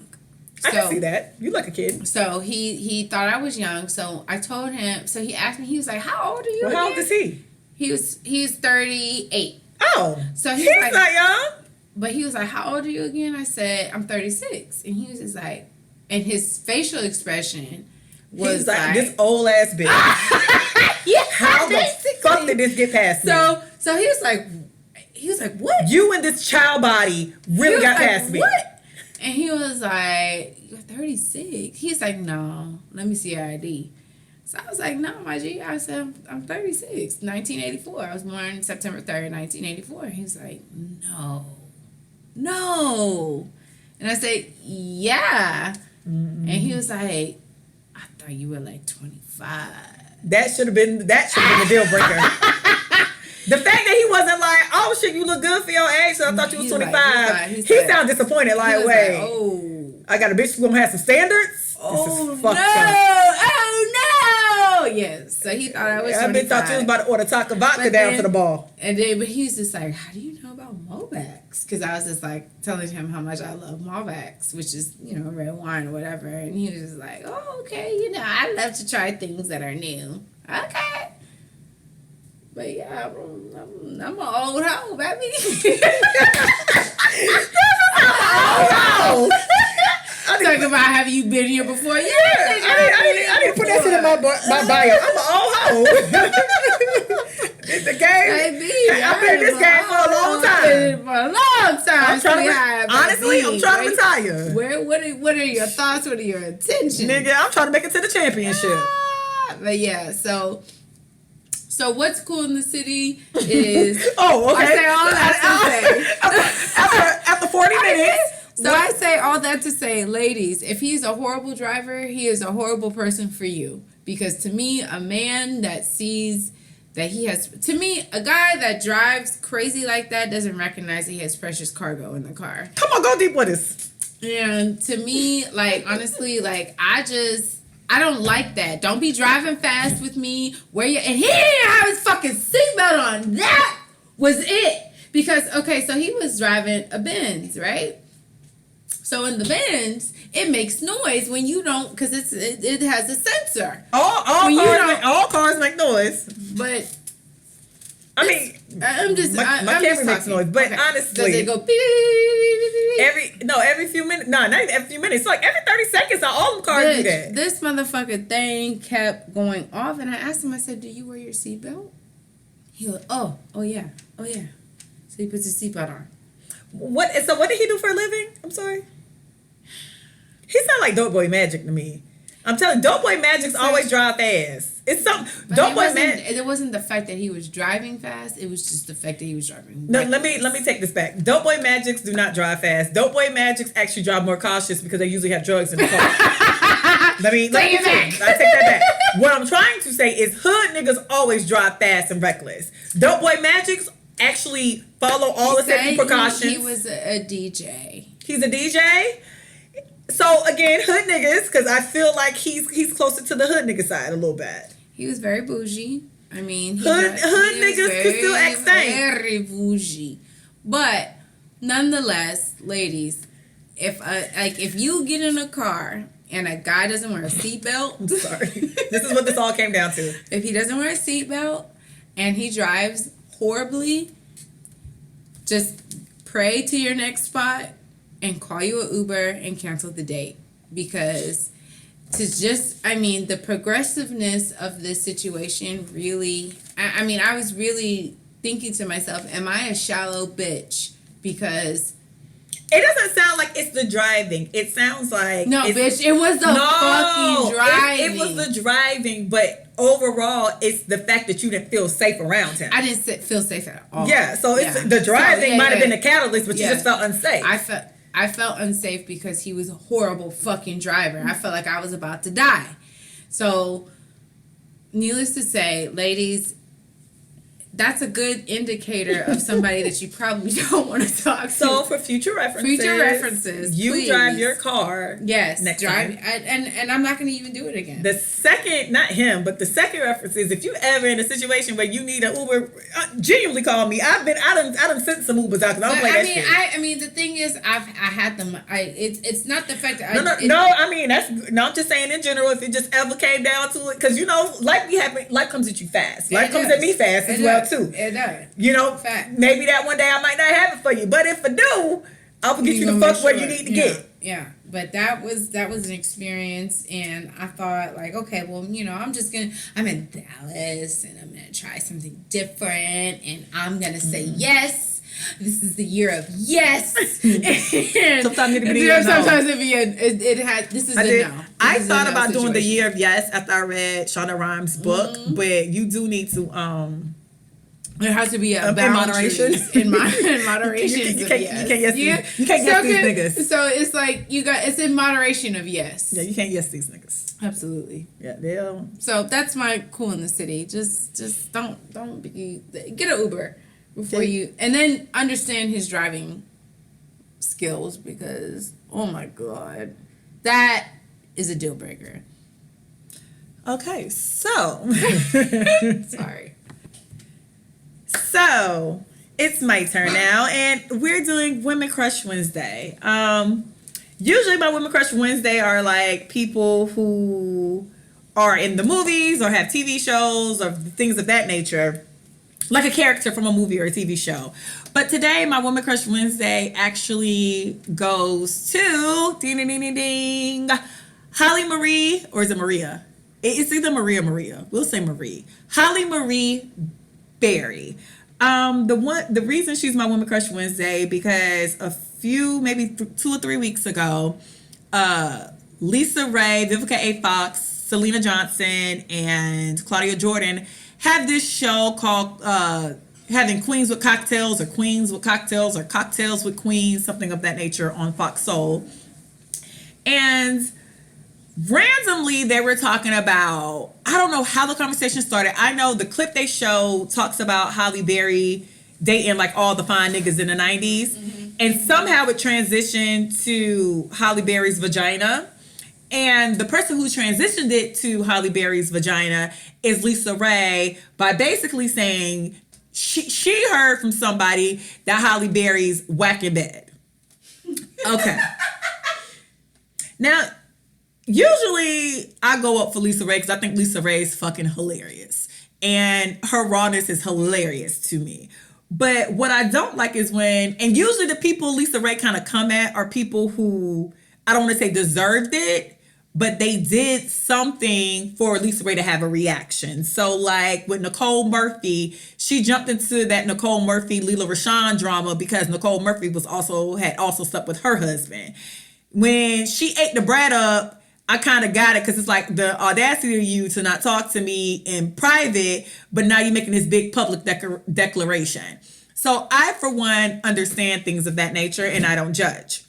I can see that. You like a kid. So he thought I was young. So I told him. So he asked me. He was like, "How old are you?" Well, how old is he? He's 38. Oh, so he's like, not young. But he was like, "How old are you again?" I said, "I'm 36." And he was just like, and his facial expression was like this old ass bitch. Yeah, how the fuck did this get past me? So he was like, "What? You and this child body really got past me." What? And he was like, "You're 36." He's like, "No, let me see your ID." So I was like, "No, my G." I said, I'm 36, 1984. I was born September 3rd, 1984. He was like, No. And I said, "Yeah." Mm-hmm. And he was like, "I thought you were like 25. That should have been a deal breaker. The fact that he wasn't like, "Oh shit, you look good for your age," so I thought you was 25. He sounded disappointed. Like, wait, like, "Oh, I got a bitch who's gonna have some standards." Oh this is fucked up. Yes. So he thought I was 25. I been thought you was about to order taco vodka down to the ball. But he was just like, "How do you know about Malbecs?" Because I was just like telling him how much I love Malbecs, which is, red wine or whatever. And he was just like, "Oh, okay, I love to try things that are new." Okay. But yeah, I'm an old hoe, baby. Talking about, have you been here before? Yeah, I didn't put that shit in my bio. I'm an old hoe. It's the game. I've been in this game for a long time. I'm trying to retire. What are your thoughts? What are your intentions? Nigga, I'm trying to make it to the championship. But yeah, so what's cool in the city is... Oh, okay. I say all that to say. After 40 minutes... So I say all that to say, ladies, if he's a horrible driver, he is a horrible person for you. Because to me, a man that sees that he has... To me, a guy that drives crazy like that doesn't recognize he has precious cargo in the car. Come on, go deep with us. And to me, like, honestly, like, I don't like that. Don't be driving fast with me. And he didn't have his fucking seatbelt on. That was it. Because, okay, so he was driving a Benz, right? So in the Benz, it makes noise when you don't, because it has a sensor. All cars make noise. But I mean, I'm just my I'm camera just makes talking. noise, but Okay. honestly, does it go beep, beep, beep, beep? every few minutes? No, not even every few minutes. It's like every 30 seconds. All them cars do that. This motherfucking thing kept going off, and I asked him. I said, "Do you wear your seatbelt?" He was, oh yeah. So he puts his seatbelt on. What? So what did he do for a living? I'm sorry. He's not like Dope Boy Magic to me. I'm telling you, Dope Boy Magic's always drive fast. It's something. Dope Boy Magic. It wasn't the fact that he was driving fast. It was just the fact that he was driving. No, let me take this back. Dope Boy Magics do not drive fast. Dope Boy Magics actually drive more cautious because they usually have drugs in the car. let me Take it back. I take that back. What I'm trying to say is hood niggas always drive fast and reckless. Dope Boy Magics actually follow all the safety precautions. He was a DJ. He's a DJ. So again, hood niggas, because I feel like he's closer to the hood nigga side a little bit. He was very bougie. I mean, hood niggas can still act stank. Very bougie, but nonetheless, ladies, if you get in a car and a guy doesn't wear a seatbelt, I'm sorry. This is what this all came down to. If he doesn't wear a seatbelt and he drives horribly, just pray to your next spot and call you an Uber and cancel the date. Because the progressiveness of this situation really, I was really thinking to myself, am I a shallow bitch? Because it doesn't sound like it's the driving. It sounds like no, bitch. It was the fucking driving. It was the driving, but overall, it's the fact that you didn't feel safe around him. I didn't feel safe at all. Yeah, so it's the driving might have been the catalyst, but you just felt unsafe. I felt unsafe because he was a horrible fucking driver. I felt like I was about to die. So, needless to say, ladies, that's a good indicator of somebody that you probably don't want to talk to. So for future references, you please drive your car. Yes, next drive, time. And I'm not going to even do it again. The second, not him, but the second reference is if you ever in a situation where you need an Uber, genuinely call me. I done sent some Ubers out because I don't play that shit. I mean, the thing is, I had them. It's not the fact that I'm just saying in general. If it just ever came down to it, because life comes at you fast. Life comes at me fast as well too. It does. Maybe that one day I might not have it for you, but if I do, I'll get you the fuck where you need to get. Yeah, but that was an experience, and I thought like, okay, well, I'm in Dallas, and I'm gonna try something different, and I'm gonna say yes. This is the year of yes. And sometimes it be a no. Sometimes this is a no. I thought about doing the year of yes after I read Shonda Rhimes' book, but you do need to there has to be a in moderation. In moderation. You can't yes these niggas. So it's like it's in moderation of yes. Yeah, you can't yes these niggas. Absolutely. Yeah, they'll. So that's my cool in the city. Just don't get an Uber before you, and then understand his driving skills, because oh my god, that is a deal breaker. Okay, so sorry. So it's my turn now, and we're doing Women Crush Wednesday. Usually my Women Crush Wednesday are like people who are in the movies or have TV shows or things of that nature, like a character from a movie or a TV show. But today my Women Crush Wednesday actually goes to ding ding ding ding Halle Marie, or is it Maria? It's either Maria. We'll say Marie. Halle Marie Berry. The reason she's my Woman Crush Wednesday, because a few, maybe 2 or 3 weeks ago, Lisa Ray, Vivica A. Fox, Selena Johnson, and Claudia Jordan had this show called having Queens with Cocktails, or Queens with Cocktails, or Cocktails with Queens, something of that nature, on Fox Soul. And randomly, they were talking about, I don't know how the conversation started. I know the clip they show talks about Halle Berry dating like all the fine niggas in the 90s. Mm-hmm. And somehow it transitioned to Halle Berry's vagina. And the person who transitioned it to Halle Berry's vagina is Lisa Ray, by basically saying she heard from somebody that Halle Berry's whack in bed. Okay. Now, usually I go up for Lisa Ray because I think Lisa Ray is fucking hilarious. And her rawness is hilarious to me. But what I don't like is when, and usually the people Lisa Ray kind of come at are people who, I don't want to say deserved it, but they did something for Lisa Ray to have a reaction. So like with Nicole Murphy, she jumped into that Nicole Murphy, Lela Rashawn drama because Nicole Murphy had also slept with her husband. When she ate the brat up, I kind of got it because it's like the audacity of you to not talk to me in private, but now you're making this big public declaration. So I, for one, understand things of that nature and I don't judge.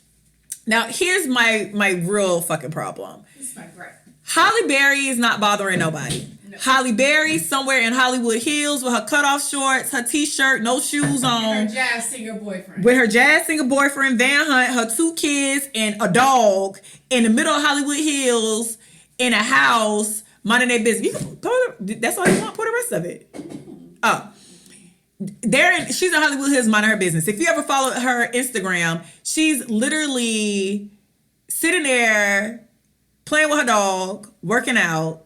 Now, here's my real fucking problem. This is my gripe. Halle Berry is not bothering nobody. No. Halle Berry somewhere in Hollywood Hills with her cutoff shorts, her t-shirt, no shoes on. And her jazz singer boyfriend. With her jazz singer boyfriend, Van Hunt, her 2 kids, and a dog in the middle of Hollywood Hills in a house, minding their business. You can that's all you want, pour the rest of it. Oh. She's in Hollywood Hills minding her business. If you ever follow her Instagram, she's literally sitting there playing with her dog, working out,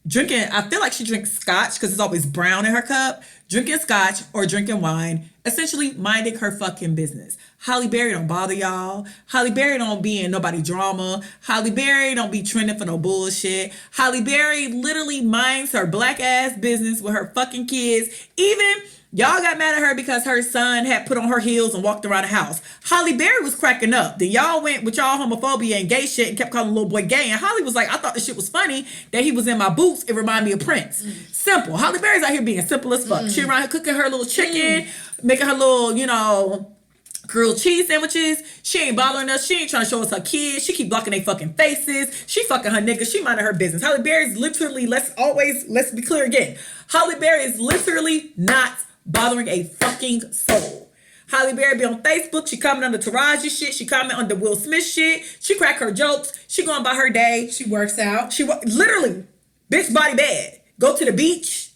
drinking. I feel like she drinks scotch because it's always brown in her cup. Drinking scotch or drinking wine, essentially minding her fucking business. Halle Berry don't bother y'all. Halle Berry don't be in nobody drama. Halle Berry don't be trending for no bullshit. Halle Berry literally minds her black ass business with her fucking kids. Even y'all got mad at her because her son had put on her heels and walked around the house. Halle Berry was cracking up. Then y'all went with y'all homophobia and gay shit and kept calling the little boy gay. And Halle was like, I thought this shit was funny that he was in my boots. It reminded me of Prince. Simple. Halle Berry's out here being simple as fuck. She around here cooking her little chicken, making her little, grilled cheese sandwiches. She ain't bothering us. She ain't trying to show us her kids. She keep blocking their fucking faces. She fucking her niggas. She minding her business. Halle Berry's literally, let's be clear again. Halle Berry is literally not bothering a fucking soul. Halle Berry be on Facebook. She comment on the Taraji shit. She comment on the Will Smith shit. She crack her jokes. She going by her day. She works out. Literally, bitch body bad. Go to the beach.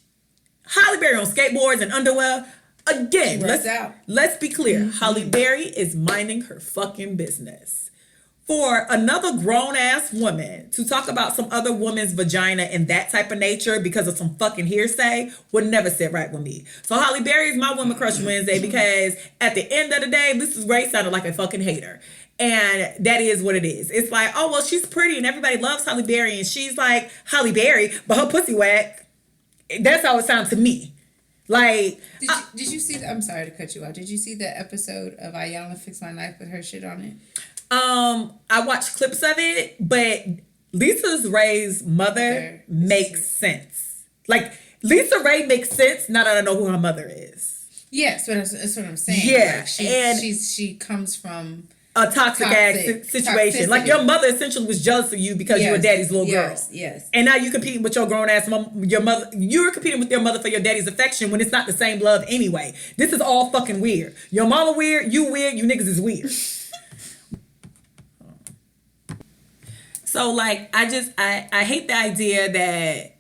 Halle Berry on skateboards and underwear. Again, let's be clear. Mm-hmm. Halle Berry is minding her fucking business. For another grown-ass woman to talk about some other woman's vagina in that type of nature because of some fucking hearsay would never sit right with me. So Halle Berry is my Woman Crush Wednesday because at the end of the day, Mrs. Ray sounded like a fucking hater. And that is what it is. It's like, oh, well, she's pretty and everybody loves Halle Berry and she's like Halle Berry, but her pussy whack. That's how it sounds to me. Like, did you see? I'm sorry to cut you off. Did you see the episode of Ayanna Fix My Life with her shit on it? I watched clips of it, but Lisa Ray's mother makes sense. Like, Lisa Ray makes sense now that I know who her mother is. Yes, that's what I'm saying. Yeah, like she comes from a toxic situation. Toxicity. Like, your mother essentially was jealous of you because you were daddy's little girl. Yes. And now you're competing with your grown ass mom, your mother. You're competing with your mother for your daddy's affection when it's not the same love anyway. This is all fucking weird. Your mama weird, you niggas is weird. So, like, I hate the idea that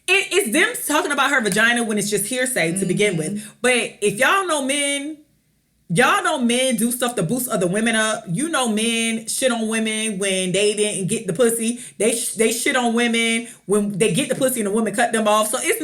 it's them talking about her vagina when it's just hearsay to begin with. But if y'all know men do stuff to boost other women up. You know men shit on women when they didn't get the pussy. They shit on women when they get the pussy and the woman cut them off. So it's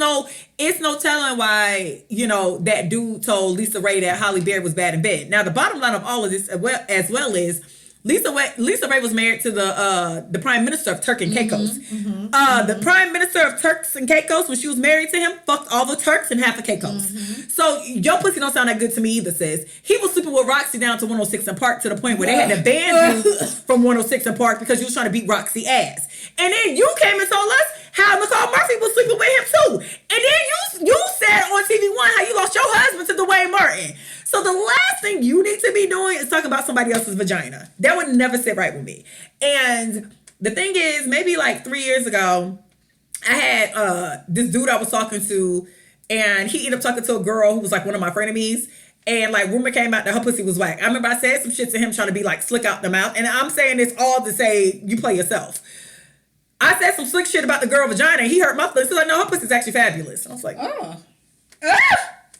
no telling why, that dude told Lisa Ray that Halle Berry was bad in bed. Now, the bottom line of all of this as well is Lisa Ray was married to the Prime Minister of Turks and Caicos. The Prime Minister of Turks and Caicos, when she was married to him, fucked all the Turks and half of Caicos. So your pussy don't sound that good to me either, sis. He was sleeping with Roxy down to 106 and Park to the point where they had to ban you from 106 and Park because you was trying to beat Roxy ass. And then you came and told us how Nicole Murphy was sleeping with him too. And then you said on TV One how you lost your husband to Dwayne Martin. So the last thing you need to be doing is talking about somebody else's vagina. That would never sit right with me. And the thing is, maybe like 3 years ago, I had this dude I was talking to, and he ended up talking to a girl who was like one of my frenemies. And like rumor came out that her pussy was whack. I remember I said some shit to him trying to be like slick out the mouth. And I'm saying this all to say you play yourself. I said some slick shit about the girl vagina and he hurt my feelings. He's like, no, her pussy's actually fabulous. I was like, oh.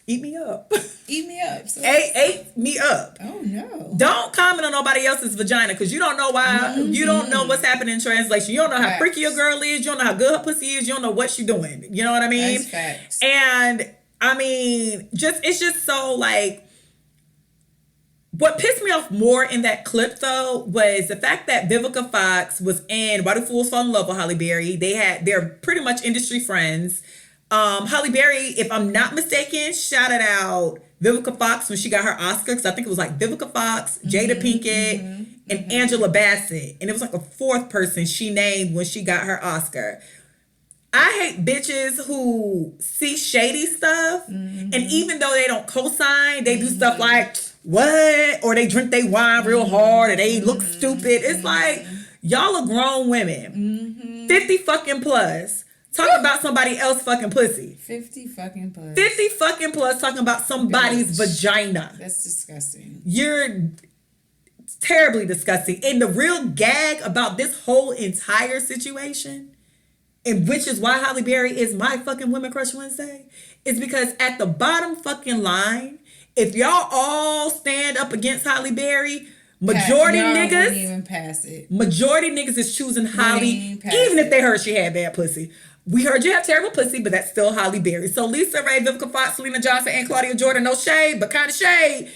Eat me up. Eat me up. So Ate me up. oh no. Don't comment on nobody else's vagina because you don't know why. You don't know what's happening in translation. You don't know how Facts. freaky your girl is. You don't know how good her pussy is. You don't know what she's doing. You know what I mean? That's facts. And I mean, it's just so like. What pissed me off more in that clip though was the fact that Vivica Fox was in Why Do Fools Fall in Love with Halle Berry. They're pretty much industry friends. Halle Berry, if I'm not mistaken, shouted out Vivica Fox when she got her Oscar, because I think it was like Vivica Fox, Jada Pinkett, and Angela Bassett. And it was like a fourth person she named when she got her Oscar. I hate bitches who see shady stuff, and even though they don't co-sign, they do stuff like, what? Or they drink their wine real hard, or they look stupid. It's like, y'all are grown women. 50 fucking plus. Talking about somebody else fucking pussy. 50 fucking plus. 50 fucking plus talking about somebody's vagina. That's disgusting. You're terribly disgusting. And the real gag about this whole entire situation, and which is why Halle Berry is my fucking Women Crush Wednesday, is because at the bottom fucking line, if y'all all stand up against Halle Berry, majority wouldn't niggas even pass it. Majority niggas is choosing Halle, even if they heard she had bad pussy. We heard you have terrible pussy, but that's still Halle Berry. So Lisa Ray, Vivica Fox, Selena Johnson, and Claudia Jordan, no shade, but kind of shade.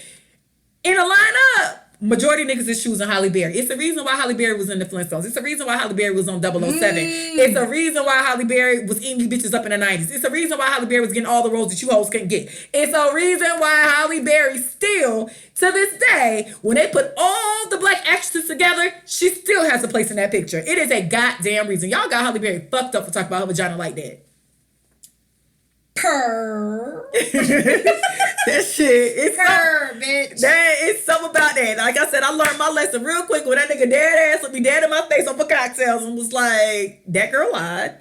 In a lineup, majority niggas is choosing Halle Berry. It's the reason why Halle Berry was in the Flintstones. It's the reason why Halle Berry was on 007. It's the reason why Halle Berry was eating you bitches up in the 90s. It's the reason why Halle Berry was getting all the roles that you hoes couldn't get. It's the reason why Halle Berry still, to this day, when they put all the black actresses together, she still has a place in that picture. It is a goddamn reason. Y'all got Halle Berry fucked up for talking about her vagina like that. Purr. That shit, it's bitch. It's something about that. Like I said, I learned my lesson real quick when that nigga dead ass looked me dead in my face over cocktails and was like, that girl lied.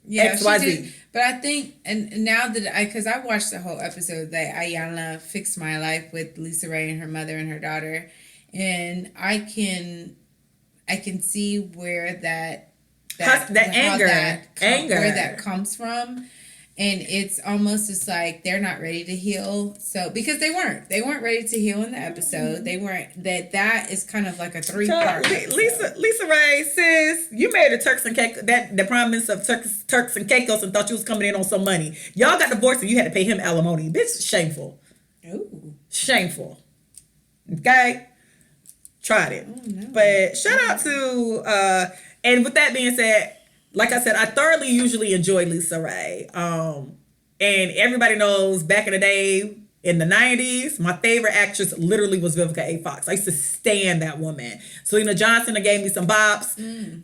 Yeah, XYZ. she did. But I think, and now that because I watched the whole episode that Ayanna Fixed My Life with Lisa Ray and her mother and her daughter, and I can see where that anger, where that comes from. And it's almost just like they're not ready to heal. So because they weren't ready to heal in the episode. They weren't. That is kind of like a 3-part. Lisa Ray, sis, you made a Turks and Caicos, the prime minister of Turks and Caicos, and thought you was coming in on some money. Y'all got divorced and you had to pay him alimony. Bitch, shameful. Ooh, shameful. Okay, tried it. Oh, no. But shout out to and with that being said. Like I said, I thoroughly usually enjoy Lisa Ray. And everybody knows back in the day, in the 90s, my favorite actress literally was Vivica A. Fox. I used to stan that woman. Selena Johnson gave me some bops.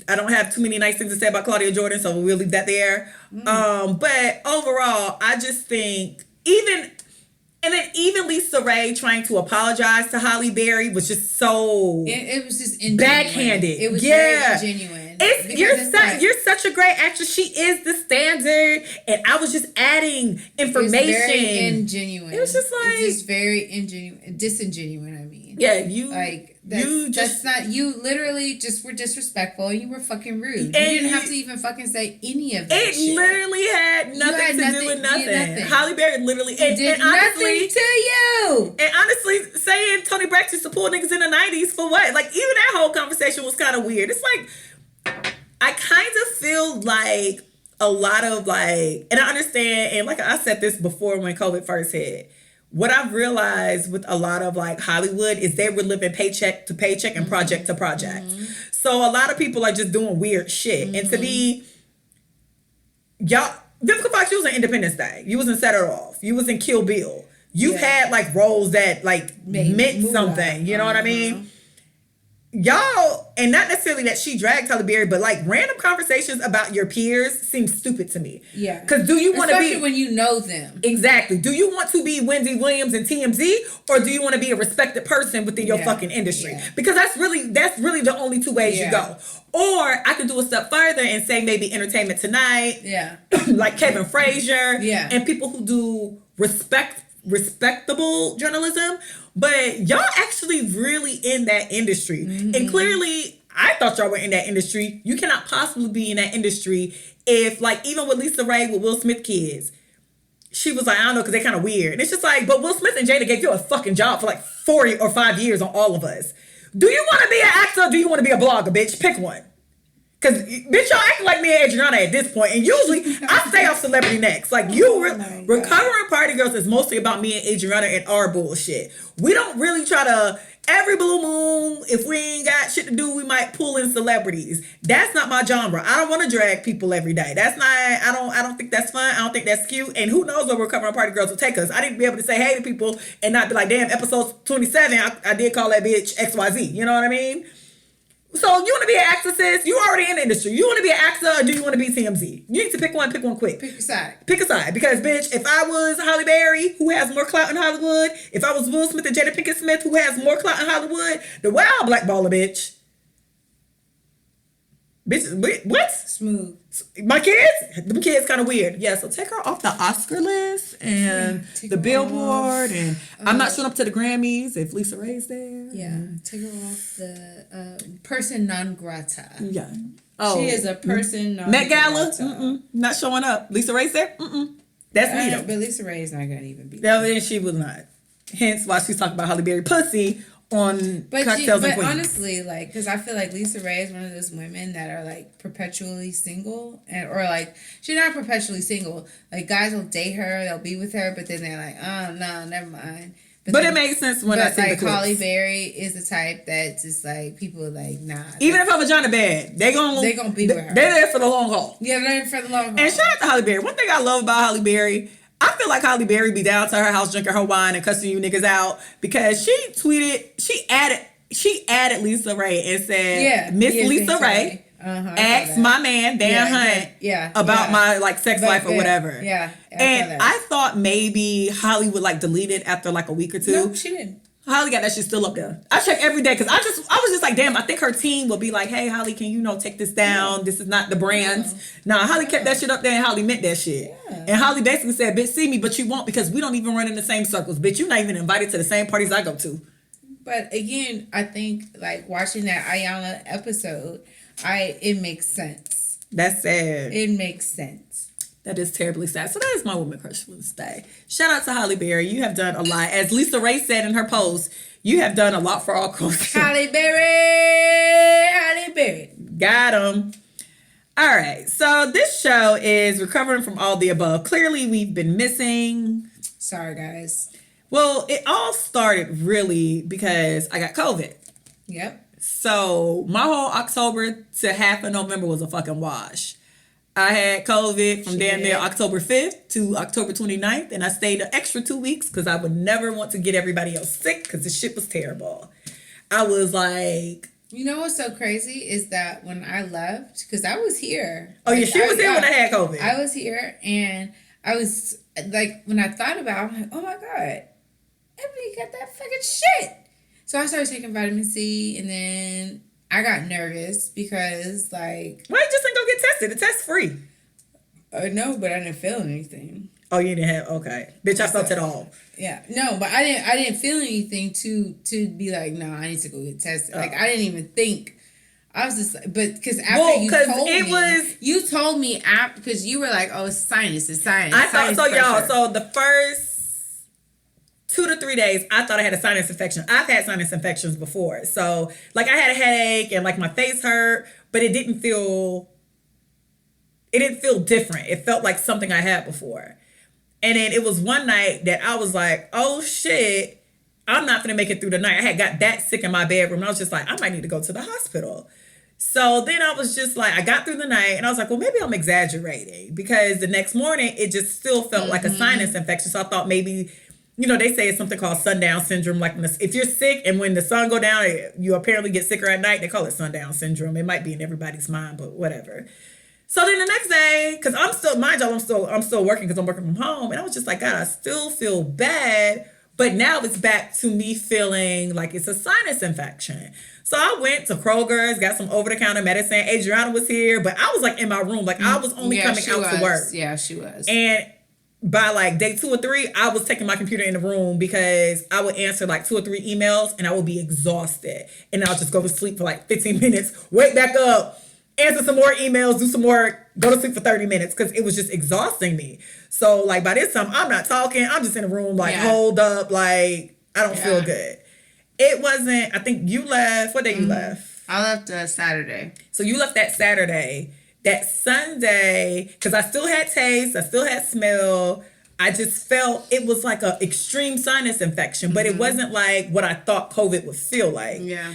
I don't have too many nice things to say about Claudia Jordan, so we'll leave that there. But overall, I just think even Lisa Ray trying to apologize to Halle Berry was just so it was just ingenuine. Backhanded. It was very genuine. You're such a great actress. She is the standard, and I was just adding information. It was very ingenuine. It was just like it's just very disingenuine. I mean, yeah, you like that's not you. Literally, just were disrespectful. You were fucking rude. You didn't have to even fucking say any of that. It literally had nothing to do with nothing. Halle Berry literally did honestly, nothing to you. And honestly, saying Tony Braxton support niggas in the 90s for what? Like even that whole conversation was kind of weird. It's like. I kind of feel like a lot of like, and I understand, and like I said this before when COVID first hit, what I've realized with a lot of like Hollywood is they were living paycheck to paycheck and project to project. So a lot of people are just doing weird shit. And to be, y'all, Vivica Fox, you was in Independence Day. You was in Set It Off. You was in Kill Bill. You've had like roles that like meant something. You know what I mean? Y'all, and not necessarily that she dragged Halle Berry, but like random conversations about your peers seem stupid to me. Yeah. Because do you want to be... Especially when you know them. Exactly. Do you want to be Wendy Williams and TMZ, or do you want to be a respected person within your fucking industry? Yeah. Because that's really the only two ways you go. Or I could do a step further and say maybe Entertainment Tonight. Yeah. Like Kevin Frazier. Yeah. And people who do respectable journalism. But y'all actually really in that industry. And clearly, I thought y'all were in that industry. You cannot possibly be in that industry if, like, even with Lisa Ray with Will Smith kids, she was like, I don't know, because they're kind of weird. And it's just like, but Will Smith and Jada gave you a fucking job for like 4 or 5 years on all of us. Do you want to be an actor or do you want to be a blogger, bitch? Pick one. Because, bitch, y'all acting like me and Adriana at this point. And usually, I stay off Celebrity Next. Like, Recovering Party Girls is mostly about me and Adriana and our bullshit. We don't really try to, every blue moon, if we ain't got shit to do, we might pull in celebrities. That's not my genre. I don't want to drag people every day. That's not, I don't think that's fun. I don't think that's cute. And who knows where Recovering Party Girls will take us. I didn't be able to say hey to people and not be like, damn, episode 27, I did call that bitch XYZ. You know what I mean? So you want to be an actor, sis? You already in the industry. You want to be an actor or do you want to be TMZ? You need to pick one quick. Pick a side. Pick a side. Because, bitch, if I was Halle Berry, who has more clout in Hollywood, if I was Will Smith and Jada Pinkett Smith, who has more clout in Hollywood, the wild blackballer, bitch. Bitch, what? Smooth. My kids? Them kids kind of weird. Yeah, so take her off the Oscar list and the Billboard. And I'm not showing up to the Grammys if Lisa Ray's there. Yeah, take her off the person non grata. Yeah. Oh, she is a person non grata. Met Gala? Not showing up. Lisa Ray's there? That's me though. But Lisa Ray is not going to even be there. No, she was not. Hence why she's talking about Halle Berry pussy on Cocktails and Queens. But honestly, like, because I feel like Lisa Ray is one of those women that are like perpetually single, or like she's not perpetually single. Like guys will date her, they'll be with her, but then they're like, oh no, never mind. But it makes sense when I see like the clips. Halle Berry is the type that's just like people are like, nah. Even if her vagina bad, they gonna be with her. They're there for the long haul. Yeah, they're there for the long haul. And shout out to Halle Berry. One thing I love about Halle Berry, I feel like Halle Berry be down to her house drinking her wine and cussing you niggas out because she added Lisa Ray and said, Miss Lisa Ray asked my man Dan Hunt about my like sex life or whatever. Yeah. And I thought maybe Holly would like delete it after like a week or two. No, she didn't. Holly got that shit still up there. I check every day because I was just like, damn, I think her team will be like, hey, Holly, can you take this down? This is not the brand. Nah, Holly kept that shit up there and Holly meant that shit. Yeah. And Holly basically said, bitch, see me, but you won't because we don't even run in the same circles. Bitch, you're not even invited to the same parties I go to. But again, I think like watching that Ayanna episode, it makes sense. That's sad. It makes sense. That is terribly sad. So that is my woman crush for this day. Shout out to Halle Berry. You have done a lot. As Lisa Ray said in her post, you have done a lot for our culture. Halle Berry. Got him. All right. So this show is recovering from all the above. Clearly, we've been missing. Sorry, guys. Well, it all started really because I got COVID. Yep. So my whole October to half of November was a fucking wash. I had COVID from damn near October 5th to October 29th, and I stayed an extra 2 weeks because I would never want to get everybody else sick because the shit was terrible. I was like... You know what's so crazy is that when I left, because I was here. Oh, yeah, she was here when I had COVID. I was here, and I was, like, when I thought about it, I'm like, oh my God, Ebony got that fucking shit. So I started taking vitamin C, and then... I got nervous because, like... Why you just didn't go get tested? The test's free. No, but I didn't feel anything. Oh, you didn't have... Okay. Bitch, I felt it all. Yeah. No, but I didn't feel anything to be like, no, I need to go get tested. Like, I didn't even think... I was just like... But, because after you told me after... Because you were like, oh, it's sinus. I thought... So, y'all, so the first... 2 to 3 days, I thought I had a sinus infection. I've had sinus infections before. So, like, I had a headache and, like, my face hurt, but it didn't feel different. It felt like something I had before. And then it was one night that I was like, oh, shit, I'm not going to make it through the night. I had got that sick in my bedroom. I was just like, I might need to go to the hospital. So then I was just like, I got through the night and I was like, well, maybe I'm exaggerating because the next morning it just still felt like a sinus infection. So I thought maybe... You know, they say it's something called sundown syndrome. Like if you're sick and when the sun go down, you apparently get sicker at night. They call it sundown syndrome. It might be in everybody's mind, but whatever. So then the next day, because I'm still working because I'm working from home. And I was just like, God, I still feel bad. But now it's back to me feeling like it's a sinus infection. So I went to Kroger's, got some over-the-counter medicine. Adriana was here, but I was like in my room. Like I was only coming out to work. Yeah, she was. And by like day 2 or 3, I was taking my computer in the room because I would answer like 2 or 3 emails and I would be exhausted. And I'll just go to sleep for like 15 minutes, wake back up, answer some more emails, do some more go to sleep for 30 minutes because it was just exhausting me. So like by this time, I'm not talking. I'm just in a room like hold up, like I don't feel good. It wasn't, I think you left. What day you left? I left Saturday. So you left that Saturday. That Sunday, because I still had taste, I still had smell. I just felt it was like a extreme sinus infection, but it wasn't like what I thought COVID would feel like. Yeah.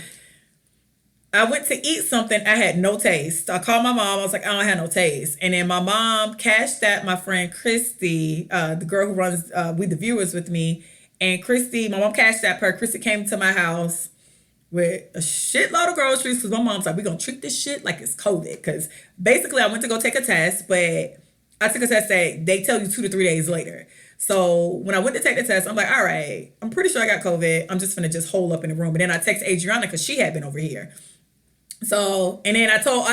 I went to eat something. I had no taste. I called my mom. I was like, I don't have no taste. And then my mom cashed at my friend Christy, the girl who runs We the Viewers with me. And Christy, my mom cashed at her. Christy came to my house with a shitload of groceries because my mom's like, we're going to treat this shit like it's COVID. Because basically I went to go take a test, but I took a test that they tell you 2 to 3 days later. So when I went to take the test, I'm like, all right, I'm pretty sure I got COVID. I'm just going to just hole up in the room. And then I text Adriana because she had been over here. So, and then I told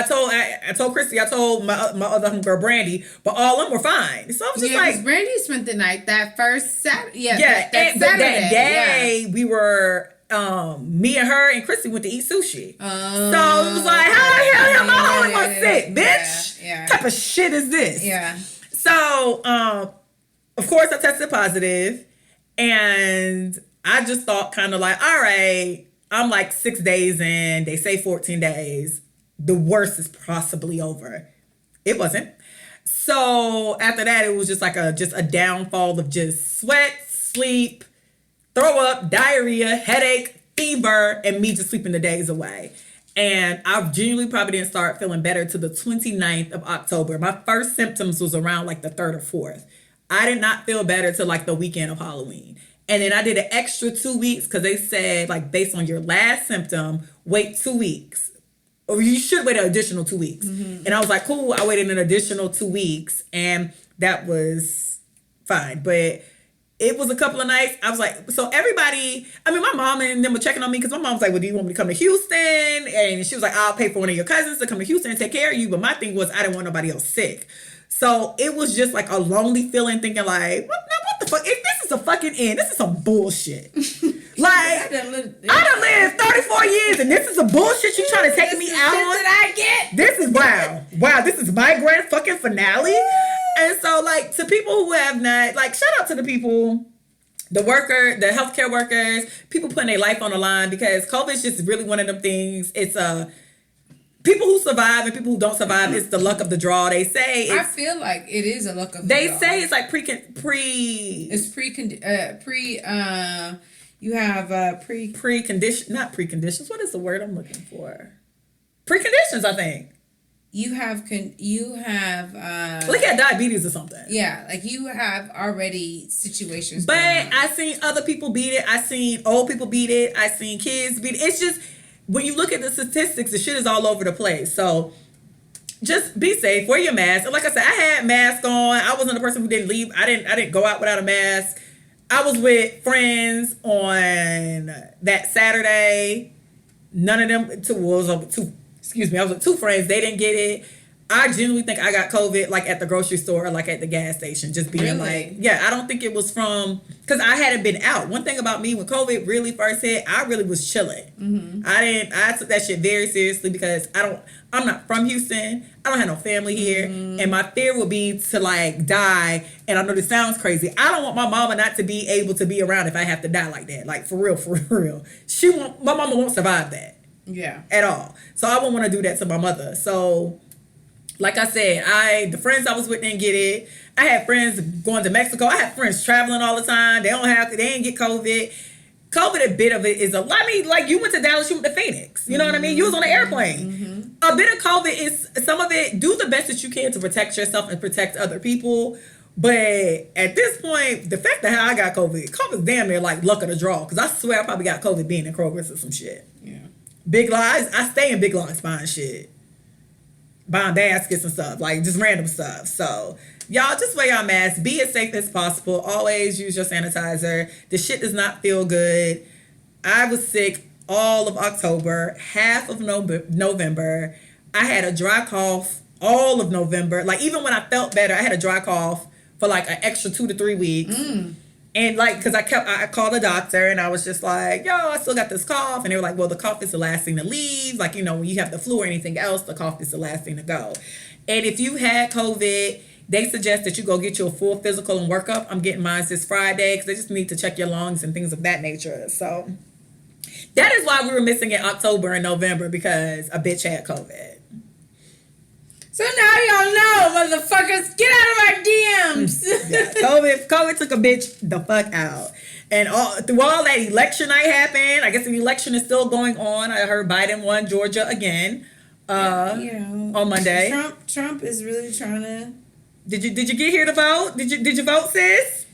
Christy, I told my other homegirl Brandy, but all of them were fine. So I was just like, Brandy spent the night that first Saturday. That Saturday. That day we were, me and her and Christy went to eat sushi. So it was like, how the hell am I only one sick, bitch? What type of shit is this? Yeah. So, of course I tested positive and I just thought kind of like, all right, I'm like 6 days in. They say 14 days. The worst is possibly over. It wasn't. So after that, it was just like a downfall of just sweat, sleep, throw up, diarrhea, headache, fever, and me just sleeping the days away. And I genuinely probably didn't start feeling better till the 29th of October. My first symptoms was around like the 3rd or 4th. I did not feel better till like the weekend of Halloween. And then I did an extra 2 weeks because they said, like, based on your last symptom, wait 2 weeks. Or you should wait an additional 2 weeks. Mm-hmm. And I was like, cool. I waited an additional 2 weeks. And that was fine. But it was a couple of nights. I was like, so everybody, I mean, my mom and them were checking on me because my mom was like, well, do you want me to come to Houston? And she was like, I'll pay for one of your cousins to come to Houston and take care of you. But my thing was, I didn't want nobody else sick. So it was just like a lonely feeling, thinking like, what the fuck? If this is a fucking end, this is some bullshit. Like, I done lived 34 years and this is a bullshit you trying to take me out on? That I get? This is wow. Wow, this is my grand fucking finale. And so, like, to people who have not, like, shout out to the people, the healthcare workers, people putting their life on the line because COVID is just really one of them things. It's people who survive and people who don't survive, it's the luck of the draw. They say I feel like it is a luck of the draw. They say it's like not preconditions. What is the word I'm looking for? Preconditions, I think. You have like you had diabetes or something. Yeah, like you have already situations. But I seen other people beat it. I seen old people beat it. I seen kids beat it. It's just when you look at the statistics, the shit is all over the place. So just be safe. Wear your mask. And like I said, I had masks on. I wasn't the person who didn't leave. I didn't go out without a mask. I was with friends on that Saturday. None of them I was with 2 friends. They didn't get it. I genuinely think I got COVID like at the grocery store or like at the gas station. Just being like, yeah, I don't think it was from, because I hadn't been out. One thing about me, when COVID really first hit, I really was chilling. Mm-hmm. I took that shit very seriously because I'm not from Houston. I don't have no family here. Mm-hmm. And my fear would be to like die. And I know this sounds crazy. I don't want my mama not to be able to be around if I have to die like that. Like for real. My mama won't survive that. Yeah. At all. So I wouldn't want to do that to my mother. So like I said, the friends I was with didn't get it. I had friends going to Mexico. I had friends traveling all the time. They didn't get COVID. COVID, a bit of it is like you went to Dallas, you went to Phoenix. You know what I mean? You was on an airplane. Mm-hmm. A bit of COVID is, some of it, do the best that you can to protect yourself and protect other people. But at this point, the fact that how I got COVID's damn near like luck of the draw. Because I swear I probably got COVID being in Kroger's or some shit. Yeah. Big Lots, I stay in Big Lots buying shit. Buying baskets and stuff, like just random stuff. So y'all just wear your mask. Be as safe as possible. Always use your sanitizer. The shit does not feel good. I was sick all of October, half of November. I had a dry cough all of November. Like even when I felt better, I had a dry cough for like an extra 2 to 3 weeks. And like, because I called a doctor and I was just like, yo, I still got this cough. And they were like, well, the cough is the last thing to leave. Like, you know, when you have the flu or anything else, the cough is the last thing to go. And if you had COVID, they suggest that you go get your full physical and workup. I'm getting mine this Friday because they just need to check your lungs and things of that nature. So that is why we were missing in October and November, because a bitch had COVID. So now y'all know, motherfuckers, get out of our DMs. Yeah, COVID took a bitch the fuck out. And through all that, election night happened. I guess the election is still going on. I heard Biden won Georgia again on Monday. Trump is really trying to. Did you get here to vote? Did you vote, sis?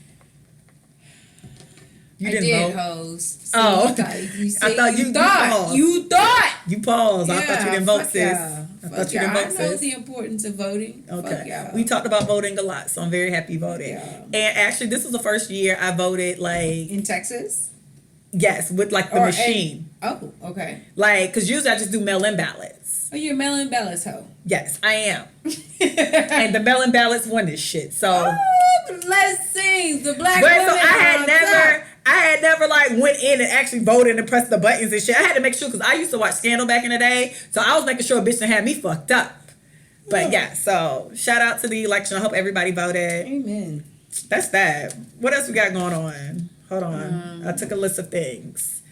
You didn't vote. Hoes. See, Oh, I thought you thought. You paused. Yeah, I thought you didn't vote, sis. Yeah. I thought you didn't vote, sis. I know the importance of voting. Okay. We talked about voting a lot, so I'm very happy you voted. Yeah. And actually, this was the first year I voted, like... In Texas? Yes, with, like, the machine. Oh, okay. Like, because usually I just do mail-in ballots. Oh, you're a mail-in ballots hoe. Yes, I am. And the mail-in ballots won this shit, so... Oh, blessings. The black women. So I had never like went in and actually voted and pressed the buttons and shit. I had to make sure, because I used to watch Scandal back in the day, so I was making sure a bitch didn't have me fucked up. But yeah, so shout out to the election. I hope everybody voted. Amen. That's that. What else we got going on? Hold on. I took a list of things.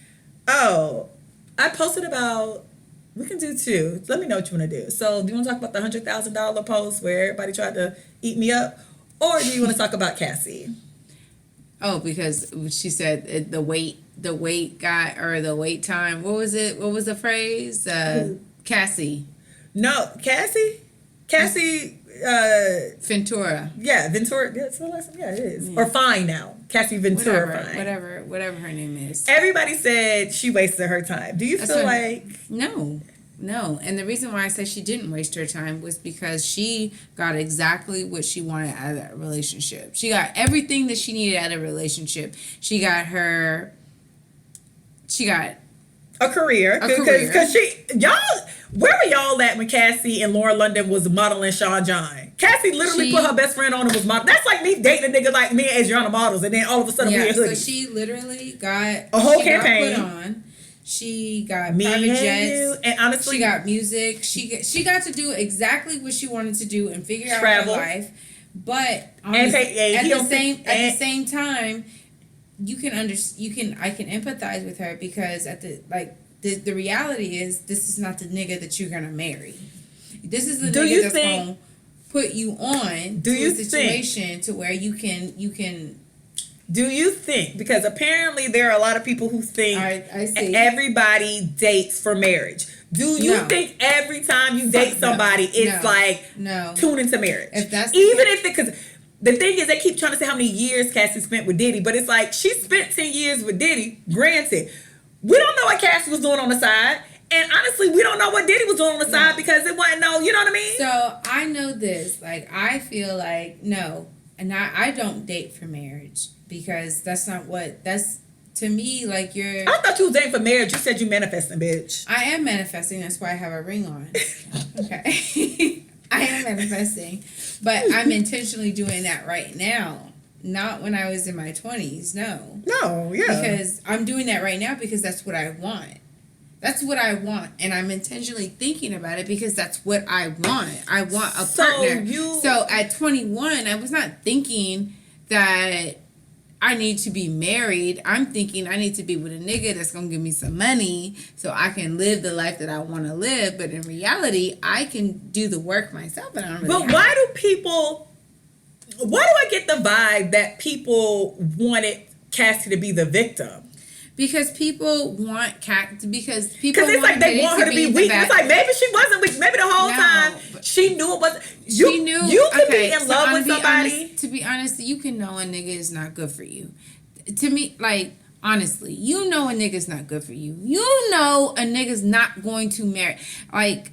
Oh, I posted about... We can do two. Let me know what you want to do. So do you want to talk about the $100,000 post where everybody tried to eat me up? Or do you want to talk about Cassie? Oh, because she said the wait guy, or the wait time. What was it? What was the phrase? Cassie. No, Cassie? Ventura. Yeah, Ventura. That's the last name. Yeah, it is. Yeah. Or Fine now. Cassie Ventura. Whatever her name is. Everybody said she wasted her time. Do you feel like... No. And the reason why I said she didn't waste her time was because she got exactly what she wanted out of that relationship. She got everything that she needed out of a relationship. She got a career. Because where were y'all at when Cassie and Lauren London was modeling Sean John? Cassie literally put her best friend on and was modeling. That's like me dating a nigga like me and Adriana models, and then all of a sudden we're in hoodies. So she literally got a whole campaign. Got put on. She got private jets, and honestly, she got music. She got to do exactly what she wanted to do and figure out her life. But at the same time, I can empathize with her, because the reality is, this is not the nigga that you're gonna marry. This is the nigga that's gonna put you on to a situation to where you can. Do you think, because apparently there are a lot of people who think everybody dates for marriage. Do you think every time you date somebody, it's tune into marriage? If that's because the thing is, they keep trying to say how many years Cassie spent with Diddy, but it's like, she spent 10 years with Diddy. Granted, we don't know what Cassie was doing on the side. And honestly, we don't know what Diddy was doing on the side, because it wasn't you know what I mean? So I know this. Like, I feel like, no. And I don't date for marriage, because that's to me, like, you're... I thought you was dating for marriage. You said you manifesting, bitch. I am manifesting. That's why I have a ring on. Okay. I am manifesting. But I'm intentionally doing that right now. Not when I was in my 20s, no. No, yeah. Because I'm doing that right now because that's what I want. That's what I want. And I'm intentionally thinking about it because that's what I want. I want a partner. So at 21, I was not thinking that I need to be married. I'm thinking I need to be with a nigga that's going to give me some money so I can live the life that I want to live. But in reality, I can do the work myself. And I don't really why do I get the vibe that people wanted Cassie to be the victim? Because people want because it's like they want her to be weak. It's like maybe she wasn't weak. Maybe the whole time she knew it wasn't. She knew you could be in love with somebody. To be honest, you can know a nigga is not good for you. To me, like, honestly, you know a nigga's not good for you. You know a nigga's not going to marry. Like,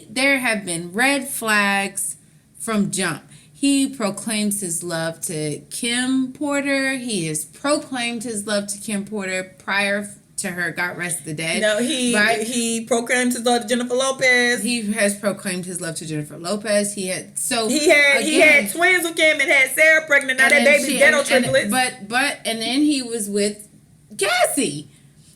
there have been red flags from jump. He proclaims his love to Kim Porter. He has proclaimed his love to Kim Porter prior to her got arrested dead. No, he proclaimed his love to Jennifer Lopez. He has proclaimed his love to Jennifer Lopez. He had twins with Kim and had Sarah pregnant. Now that baby's ghetto triplets. But then he was with Cassie.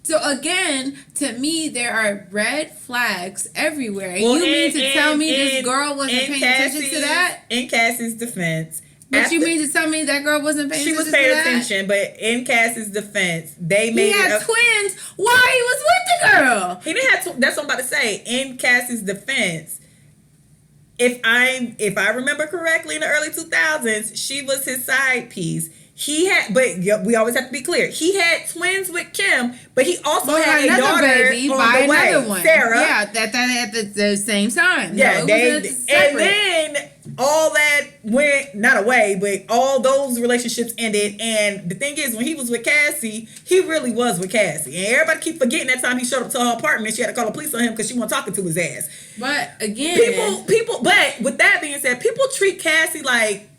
So again, to me, there are red flags everywhere. And Well, you mean to tell me this girl wasn't paying attention to that? In Cassie's defense. But you mean to tell me that girl wasn't paying attention to that? She was paying attention, but in Cassie's defense, they made He had twins while he was with the girl. He didn't have that's what I'm about to say. In Cassie's defense, if I remember correctly, in the early 2000s, she was his side piece. He had, but we always have to be clear. He had twins with Kim, but he also had a daughter baby on by the way, another one. Sarah. Yeah, that at the same time. Yeah, no, and then all that went not away, but all those relationships ended. And the thing is, when he was with Cassie, he really was with Cassie. And everybody keep forgetting that time he showed up to her apartment, she had to call the police on him because she wasn't talking to his ass. But again, people. But with that being said, people treat Cassie like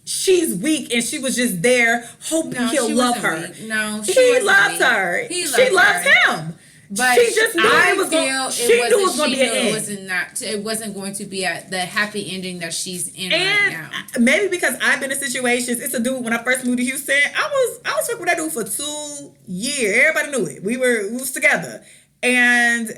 she's weak and she was just there hoping he'll love her. Weak. No, he loves her. She loves him. But she just knew it was going to be an end. It wasn't going to be the happy ending that she's in right now. Maybe because I've been in situations. It's a dude. When I first moved to Houston, I was working with that dude for 2 years. Everybody knew it. We was together, and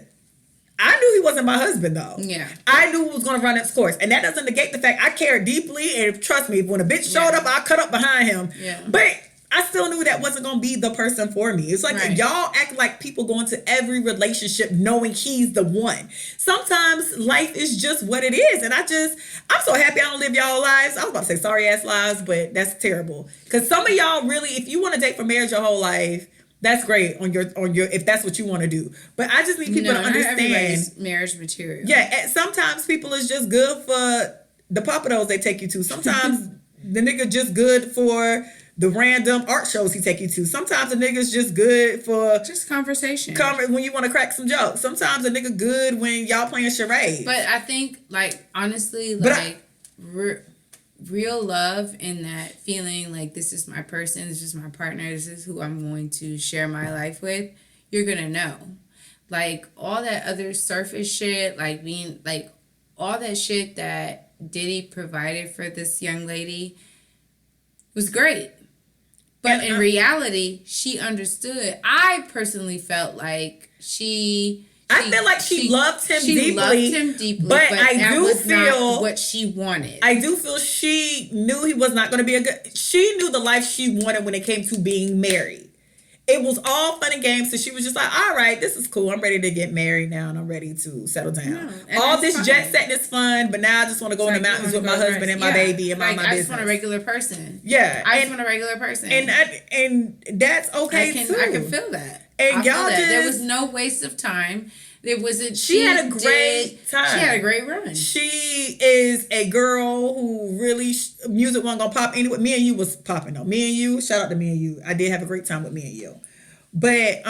I knew he wasn't my husband though. Yeah, I knew he was going to run its course, and that doesn't negate the fact I cared deeply. And trust me, when a bitch showed up, I cut up behind him. Yeah, but I still knew that wasn't going to be the person for me. It's like y'all act like people go into every relationship knowing he's the one. Sometimes life is just what it is. And I'm so happy I don't live y'all lives. I was about to say sorry ass lives, but that's terrible. Because some of y'all really, if you want to date for marriage your whole life, that's great on your if that's what you want to do. But I just need people to understand. Everybody's marriage material. Yeah, sometimes people is just good for the papados they take you to. Sometimes the nigga just good for the random art shows he take you to. Sometimes a nigga's just good for just conversation. When you want to crack some jokes. Sometimes a nigga good when y'all playing charades. But I think, like, honestly, real love and that feeling like this is my person, this is my partner, this is who I'm going to share my life with, you're gonna know. Like, all that other surface shit, like being like all that shit that Diddy provided for this young lady was great. But in reality, she understood. I personally felt like she loved him deeply. But I do feel what she wanted. I do feel she knew he was not going to be she knew the life she wanted when it came to being married. It was all fun and games, so she was just like, all right, this is cool. I'm ready to get married now, and I'm ready to settle down. All this jet setting is fun, but now I just want to go in the mountains with my husband and my baby and my business. I just want a regular person. Yeah. I just want a regular person. And that's okay, too. I can feel that. And y'all just... There was no waste of time. She had a great time. She had a great run. She is a girl who really music wasn't gonna pop anyway. Me and you was popping though. Me and you, shout out to me and you. I did have a great time with me and you. But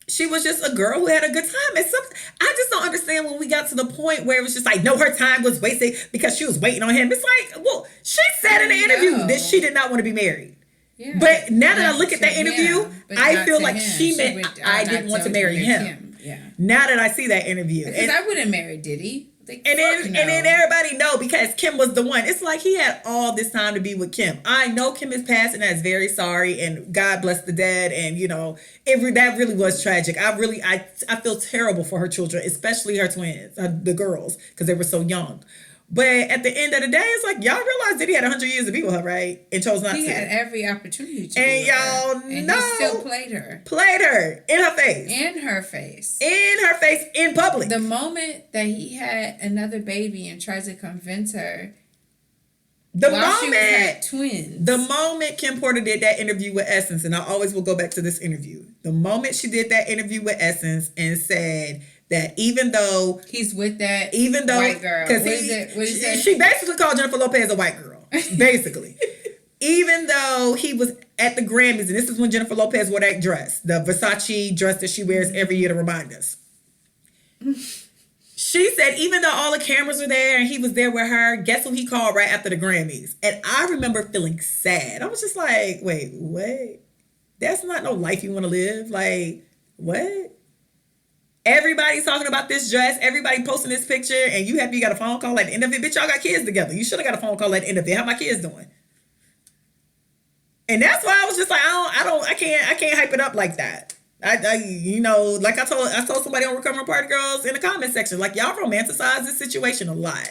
she was just a girl who had a good time. And I just don't understand when we got to the point where it was just like, no, her time was wasted because she was waiting on him. It's like, well, she said in the interview that she did not want to be married. Yeah, but now that I look at that interview, I feel like she meant I didn't want to marry him. Yeah. Now that I see that interview, because I wouldn't marry Diddy. Like, and then everybody know because Kim was the one. It's like he had all this time to be with Kim. I know Kim is passed and that's very sorry, and God bless the dead. And that really was tragic. I feel terrible for her children, especially her twins, the girls, because they were so young. But at the end of the day, it's like, y'all realize that he had 100 years to be with her, right? And chose not to. He had every opportunity to. And y'all know. And he still played her. Played her. In her face. In her face. In her face. In public. The moment that he had another baby and tried to convince her. She had twins. The moment Kim Porter did that interview with Essence, and I always will go back to this interview. The moment she did that interview with Essence and said that even though he's with that white girl, because she basically called Jennifer Lopez a white girl, basically. Even though he was at the Grammys, and this is when Jennifer Lopez wore that dress, the Versace dress that she wears every year to remind us. She said, even though all the cameras were there and he was there with her, guess who he called right after the Grammys? And I remember feeling sad. I was just like, wait, what? That's not no life you want to live. Like, what? Everybody's talking about this dress. Everybody posting this picture. And you happy you got a phone call at the end of it. Bitch, y'all got kids together. You should have got a phone call at the end of it. How my kids doing? And that's why I was just like, I can't hype it up like that. Like I told somebody on Recovering Party Girls in the comment section, like, y'all romanticize this situation a lot.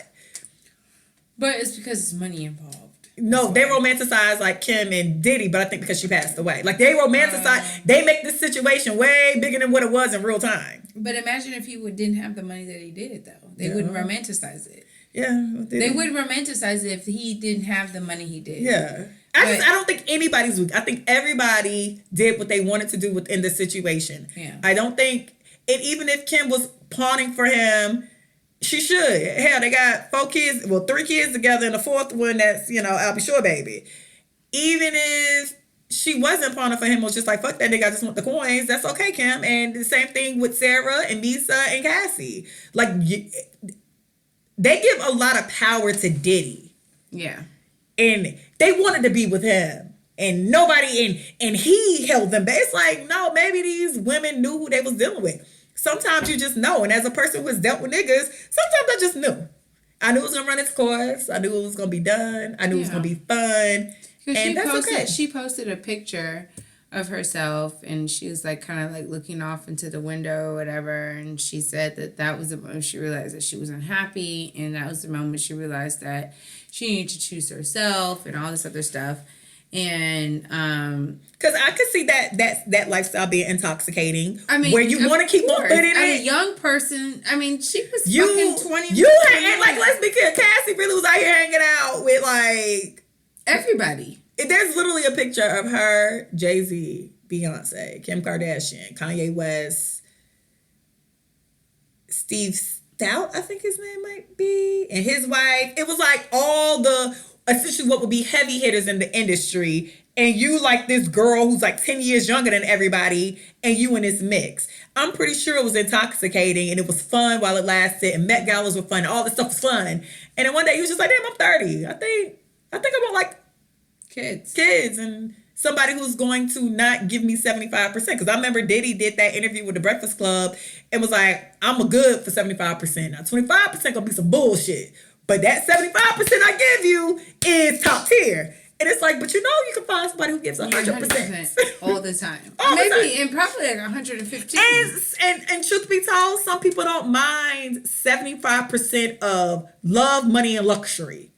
But it's because it's money involved. No, they romanticize like Kim and Diddy, but I think because she passed away. Like they romanticize, they make this situation way bigger than what it was in real time. But imagine if he didn't have the money that he did, though. They wouldn't romanticize it. Yeah. They wouldn't romanticize it if he didn't have the money he did. Yeah. I don't think anybody's weak. I think everybody did what they wanted to do within the situation. Yeah. I don't think, and even if Kim was pawning for him, she should. Hell, they got 3 kids together, and the 4th one that's, I'll be sure, baby. Even if she wasn't pawning for him, was just like, fuck that nigga, I just want the coins. That's okay, Kim. And the same thing with Sarah and Misa and Cassie. Like, they give a lot of power to Diddy. Yeah. And they wanted to be with him. And nobody, and he held them back. It's like, no, maybe these women knew who they was dealing with. Sometimes you just know. And as a person who has dealt with niggas, sometimes I just knew. I knew it was going to run its course. I knew it was going to be done. I knew it was going to be fun. And that's okay. She posted a picture of herself, and she was like kind of like looking off into the window or whatever. And she said that was the moment she realized that she was unhappy. And that was the moment she realized that she needed to choose herself and all this other stuff. And because I could see that lifestyle being intoxicating. I mean, where you want to keep on fitting in. A young person, I mean, she was fucking 20. And like, let's be clear, Cassie really was out here hanging out with like everybody. There's literally a picture of her, Jay-Z, Beyonce, Kim Kardashian, Kanye West, Steve Stout, I think his name might be, and his wife. It was like all the essentially what would be heavy hitters in the industry, and you like this girl who's like 10 years younger than everybody, and you in this mix. I'm pretty sure it was intoxicating, and it was fun while it lasted, and Met Galas were fun, all this stuff was fun. And then one day you was just like, damn, I'm 30. I think I want like kids and somebody who's going to not give me 75%. Because I remember Diddy did that interview with the Breakfast Club and was like, I'm a good for 75%. Now 25% gonna be some bullshit. But that 75% I give you is top tier. And it's like, but you can find somebody who gives 100%. All the time. Maybe, and probably like 115. And truth be told, some people don't mind 75% of love, money, and luxury.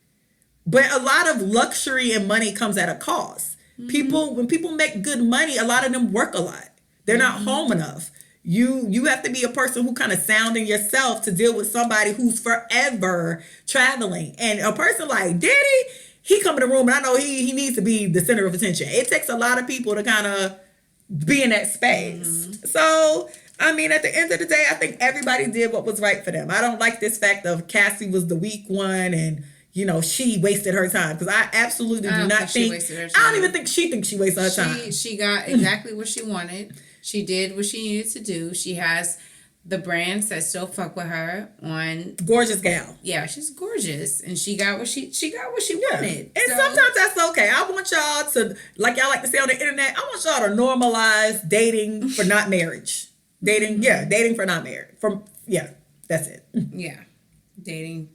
But a lot of luxury and money comes at a cost. Mm-hmm. When people make good money, a lot of them work a lot. They're not home enough. You have to be a person who kind of sounding yourself to deal with somebody who's forever traveling. And a person like Diddy, he come in the room and I know he needs to be the center of attention. It takes a lot of people to kind of be in that space. Mm-hmm. So, I mean, at the end of the day, I think everybody did what was right for them. I don't like this fact of Cassie was the weak one and she wasted her time, because I absolutely do not think she wasted her time. I don't even think she thinks she wasted her time. She got exactly what she wanted. She did what she needed to do. She has the brands that still fuck with her on. Gorgeous gal. Yeah, she's gorgeous, and she got what she wanted. And sometimes that's okay. I want y'all to, like y'all like to say on the internet, I want y'all to normalize dating for not marriage. Dating for not marriage. That's it. Yeah, dating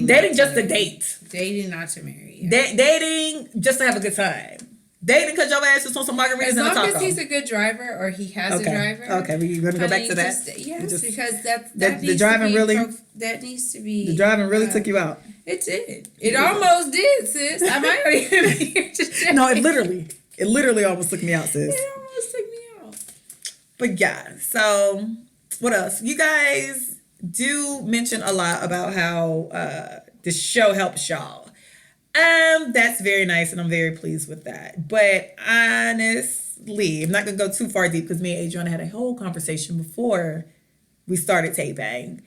just to date. Dating not to marry. Yeah. Dating just to have a good time. Dating because your ass just want some margaritas and a taco. As long as he's a good driver or he has a driver. Okay, we're going to go back to that. Because that the driving really... that needs to be... The driving really took you out. It did. It almost did, sis. I might not even be here to No, it literally almost took me out, sis. It almost took me out. But yeah, so what else? You guys do mention a lot about how the show helps y'all. That's very nice, and I'm very pleased with that. But honestly, I'm not gonna go too far deep because me and Adriana had a whole conversation before we started taping.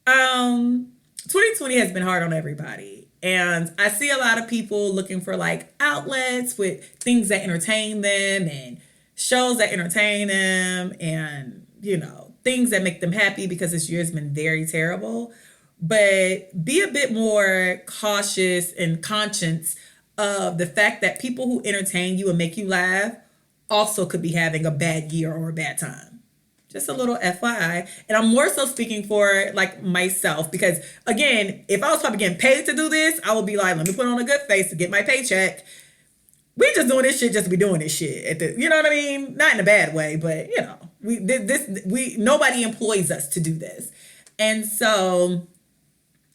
2020 has been hard on everybody, and I see a lot of people looking for like outlets with things that entertain them and shows that entertain them, and things that make them happy, because this year's been very terrible. But be a bit more cautious and conscious of the fact that people who entertain you and make you laugh also could be having a bad year or a bad time. Just a little FYI. And I'm more so speaking for like myself, because again, if I was probably getting paid to do this, I would be like, let me put on a good face to get my paycheck. we just doing this shit just to be doing this shit at the, you know what I mean? Not in a bad way, but you know, nobody employs us to do this. And so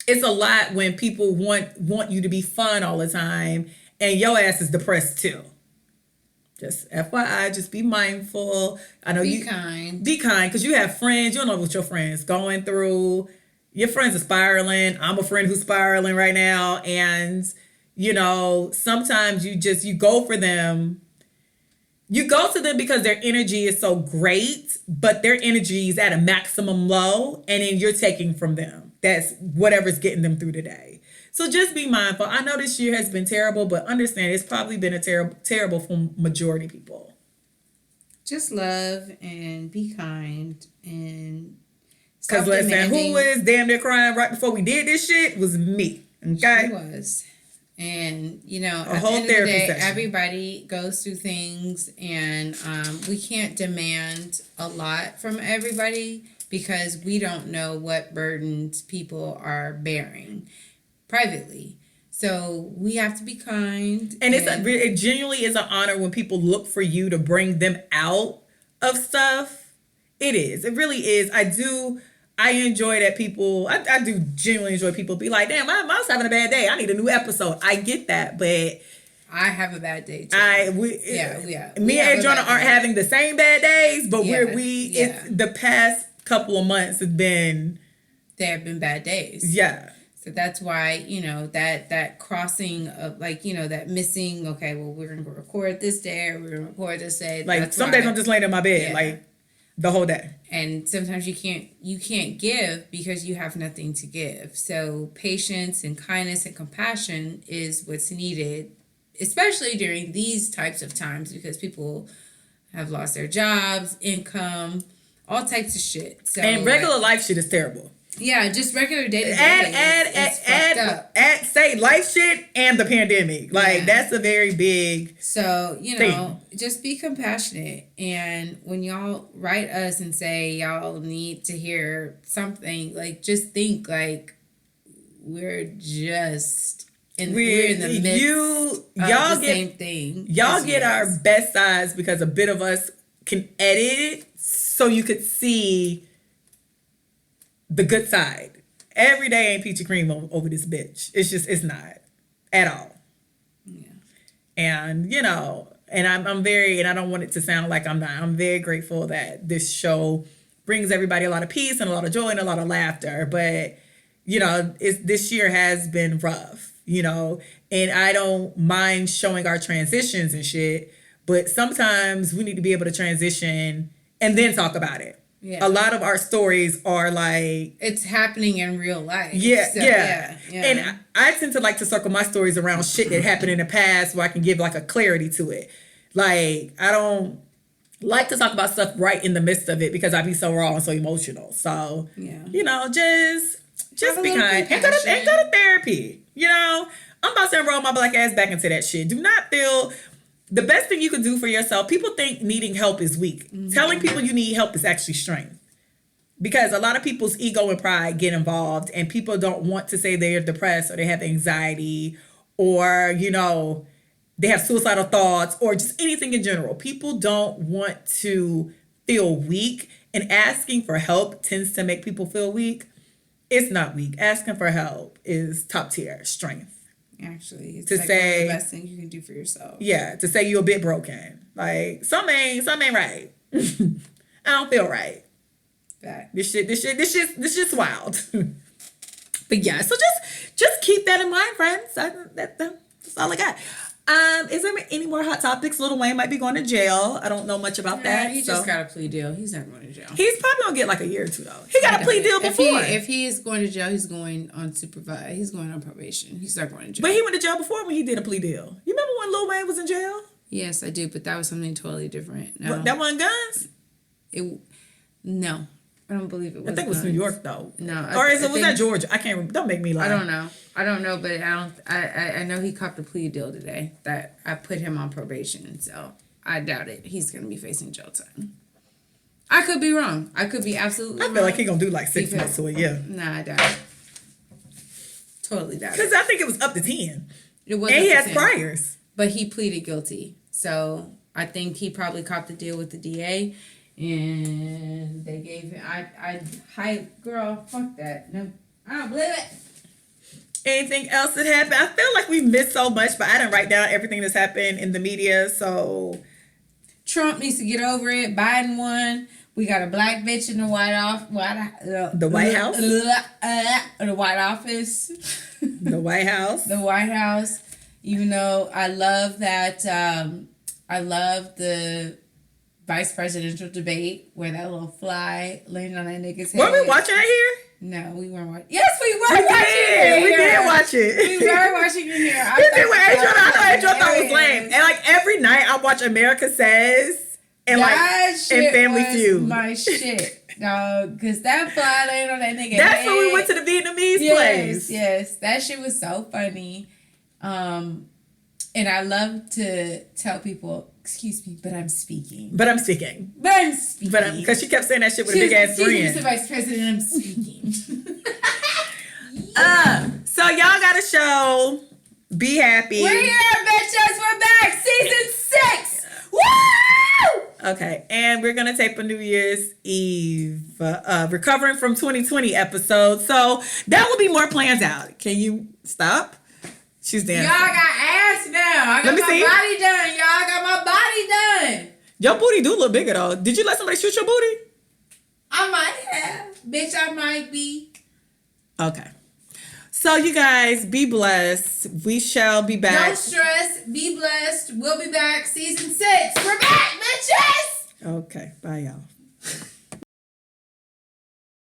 it's a lot when people want you to be fun all the time and your ass is depressed too. Just FYI, just be mindful. I know Be kind. Be kind, because you have friends. You don't know what your friends going through. Your friends are spiraling. I'm a friend who's spiraling right now. And, you know, sometimes you go for them. You go to them because their energy is so great, but their energy is at a maximum low. And then you're taking from them. That's whatever's getting them through the day. So just be mindful. I know this year has been terrible, but understand it's probably been a terrible for majority of people. Just love and be kind and because listen, who was damn near crying right before we did this shit was me. Okay, she was. And you know, a whole therapy session. Everybody goes through things, and we can't demand a lot from everybody because we don't know what burdens people are bearing privately. So we have to be kind. And it genuinely is an honor when people look for you to bring them out of stuff. It is. It really is. I enjoy that people, I do genuinely enjoy people be like, damn, I was having a bad day. I need a new episode. I get that, but I have a bad day too. Me and Jonah aren't having the same bad days, but it's the past couple of months have been. There have been bad days. Yeah. So that's why, you know, that crossing of like, you know, that missing, okay, well, we're going to record this day or we're going to record this day. Like some days I'm just laying in my bed, like the whole day. And sometimes you can't give because you have nothing to give. So patience and kindness and compassion is what's needed, especially during these types of times because people have lost their jobs, income, all types of shit. So and regular life shit is terrible. Yeah, just regular day-to-day. Add say life shit and the pandemic. Like that's a very big So, you know, just be compassionate. And when y'all write us and say y'all need to hear something, like just think like we're just we're in the midst of the same thing. Y'all get our best sides because a bit of us can edit it so you could see the good side. Every day ain't peachy cream over this bitch. It's not at all. Yeah. And, you know, and I'm very, and I don't want it to sound like I'm not, I'm very grateful that this show brings everybody a lot of peace and a lot of joy and a lot of laughter. But, you know, this year has been rough, you know, and I don't mind showing our transitions and shit, but sometimes we need to be able to transition and then talk about it. Yeah. A lot of our stories are like it's happening in real life. Yeah. And I tend to like to circle my stories around shit that happened in the past where I can give like a clarity to it. Like I don't like to talk about stuff right in the midst of it because I be so raw and so emotional. So you know, just be kind. And go to therapy. You know, I'm about to enroll my black ass back into that shit. Do not feel. The best thing you can do for yourself, people think needing help is weak. Mm-hmm. Telling people you need help is actually strength. Because a lot of people's ego and pride get involved and people don't want to say they're depressed or they have anxiety or, you know, they have suicidal thoughts or just anything in general. People don't want to feel weak, and asking for help tends to make people feel weak. It's not weak. Asking for help is top tier strength. Actually, it's like one of the best thing you can do for yourself. Yeah, to say you're a bit broken. Like, something ain't right. I don't feel right. This shit's wild. But yeah, so just keep that in mind, friends. That's all I got. Is there any more hot topics? Lil Wayne might be going to jail. I don't know much about that. He just got a plea deal. He's not going to jail. He's probably gonna get like a year or two though. He got a plea deal before. If he is going to jail, he's going on supervised. He's going on probation. He's not going to jail. But he went to jail before when he did a plea deal. You remember when Lil Wayne was in jail? Yes, I do. But that was something totally different. No. That wasn't guns? No. I don't believe it was. I think it was New York though. No. Was that Georgia? I can't remember. Don't make me lie. I don't know, but I know he copped a plea deal today that I put him on probation, so I doubt it. He's gonna be facing jail time. I could be wrong. I could be absolutely wrong. I feel like he's gonna do like 6 months to a year. Nah, I doubt it. Totally doubt it. Because I think it was up to 10. It was. And he has priors. but he pleaded guilty. So I think he probably caught the deal with the DA, and they gave him. Girl, fuck that. No, I don't believe it. Anything else that happened? I feel like we missed so much, but I didn't write down everything that's happened in the media. So Trump needs to get over it. Biden won. We got a black bitch in the White House. The White House? The White Office. The White House. The White House. Even though I love that, I love the vice presidential debate where that little fly landed on that nigga's head. Were we watching it here? No, we weren't watching. Yes, we were watching it. We did watch it. We were watching it here. We did with Adrian. I know Adrian thought it was lame. And like every night I watch America Says and that like shit and Family was Feud. My shit, dog. Because that fly landed on that nigga. That's when we went to the Vietnamese place. Yes, that shit was so funny. And I love to tell people, excuse me, but I'm speaking. But I'm speaking. Because she kept saying that shit with a big ass grin. Mr. Vice President, I'm speaking. So y'all got a show. Be happy. We're here, bitches. We're back. Season 6. Woo! Okay, and we're gonna tape a New Year's Eve, recovering from 2020 episode. So that will be more plans out. Can you stop? She's dancing. Y'all got ass now. I got my body done. Y'all got my body done. Your booty do look bigger though. Did you let somebody shoot your booty? I might have. Bitch, I might be. Okay. So you guys, be blessed. We shall be back. Don't stress. Be blessed. We'll be back. Season 6. We're back, bitches. Okay. Bye, y'all.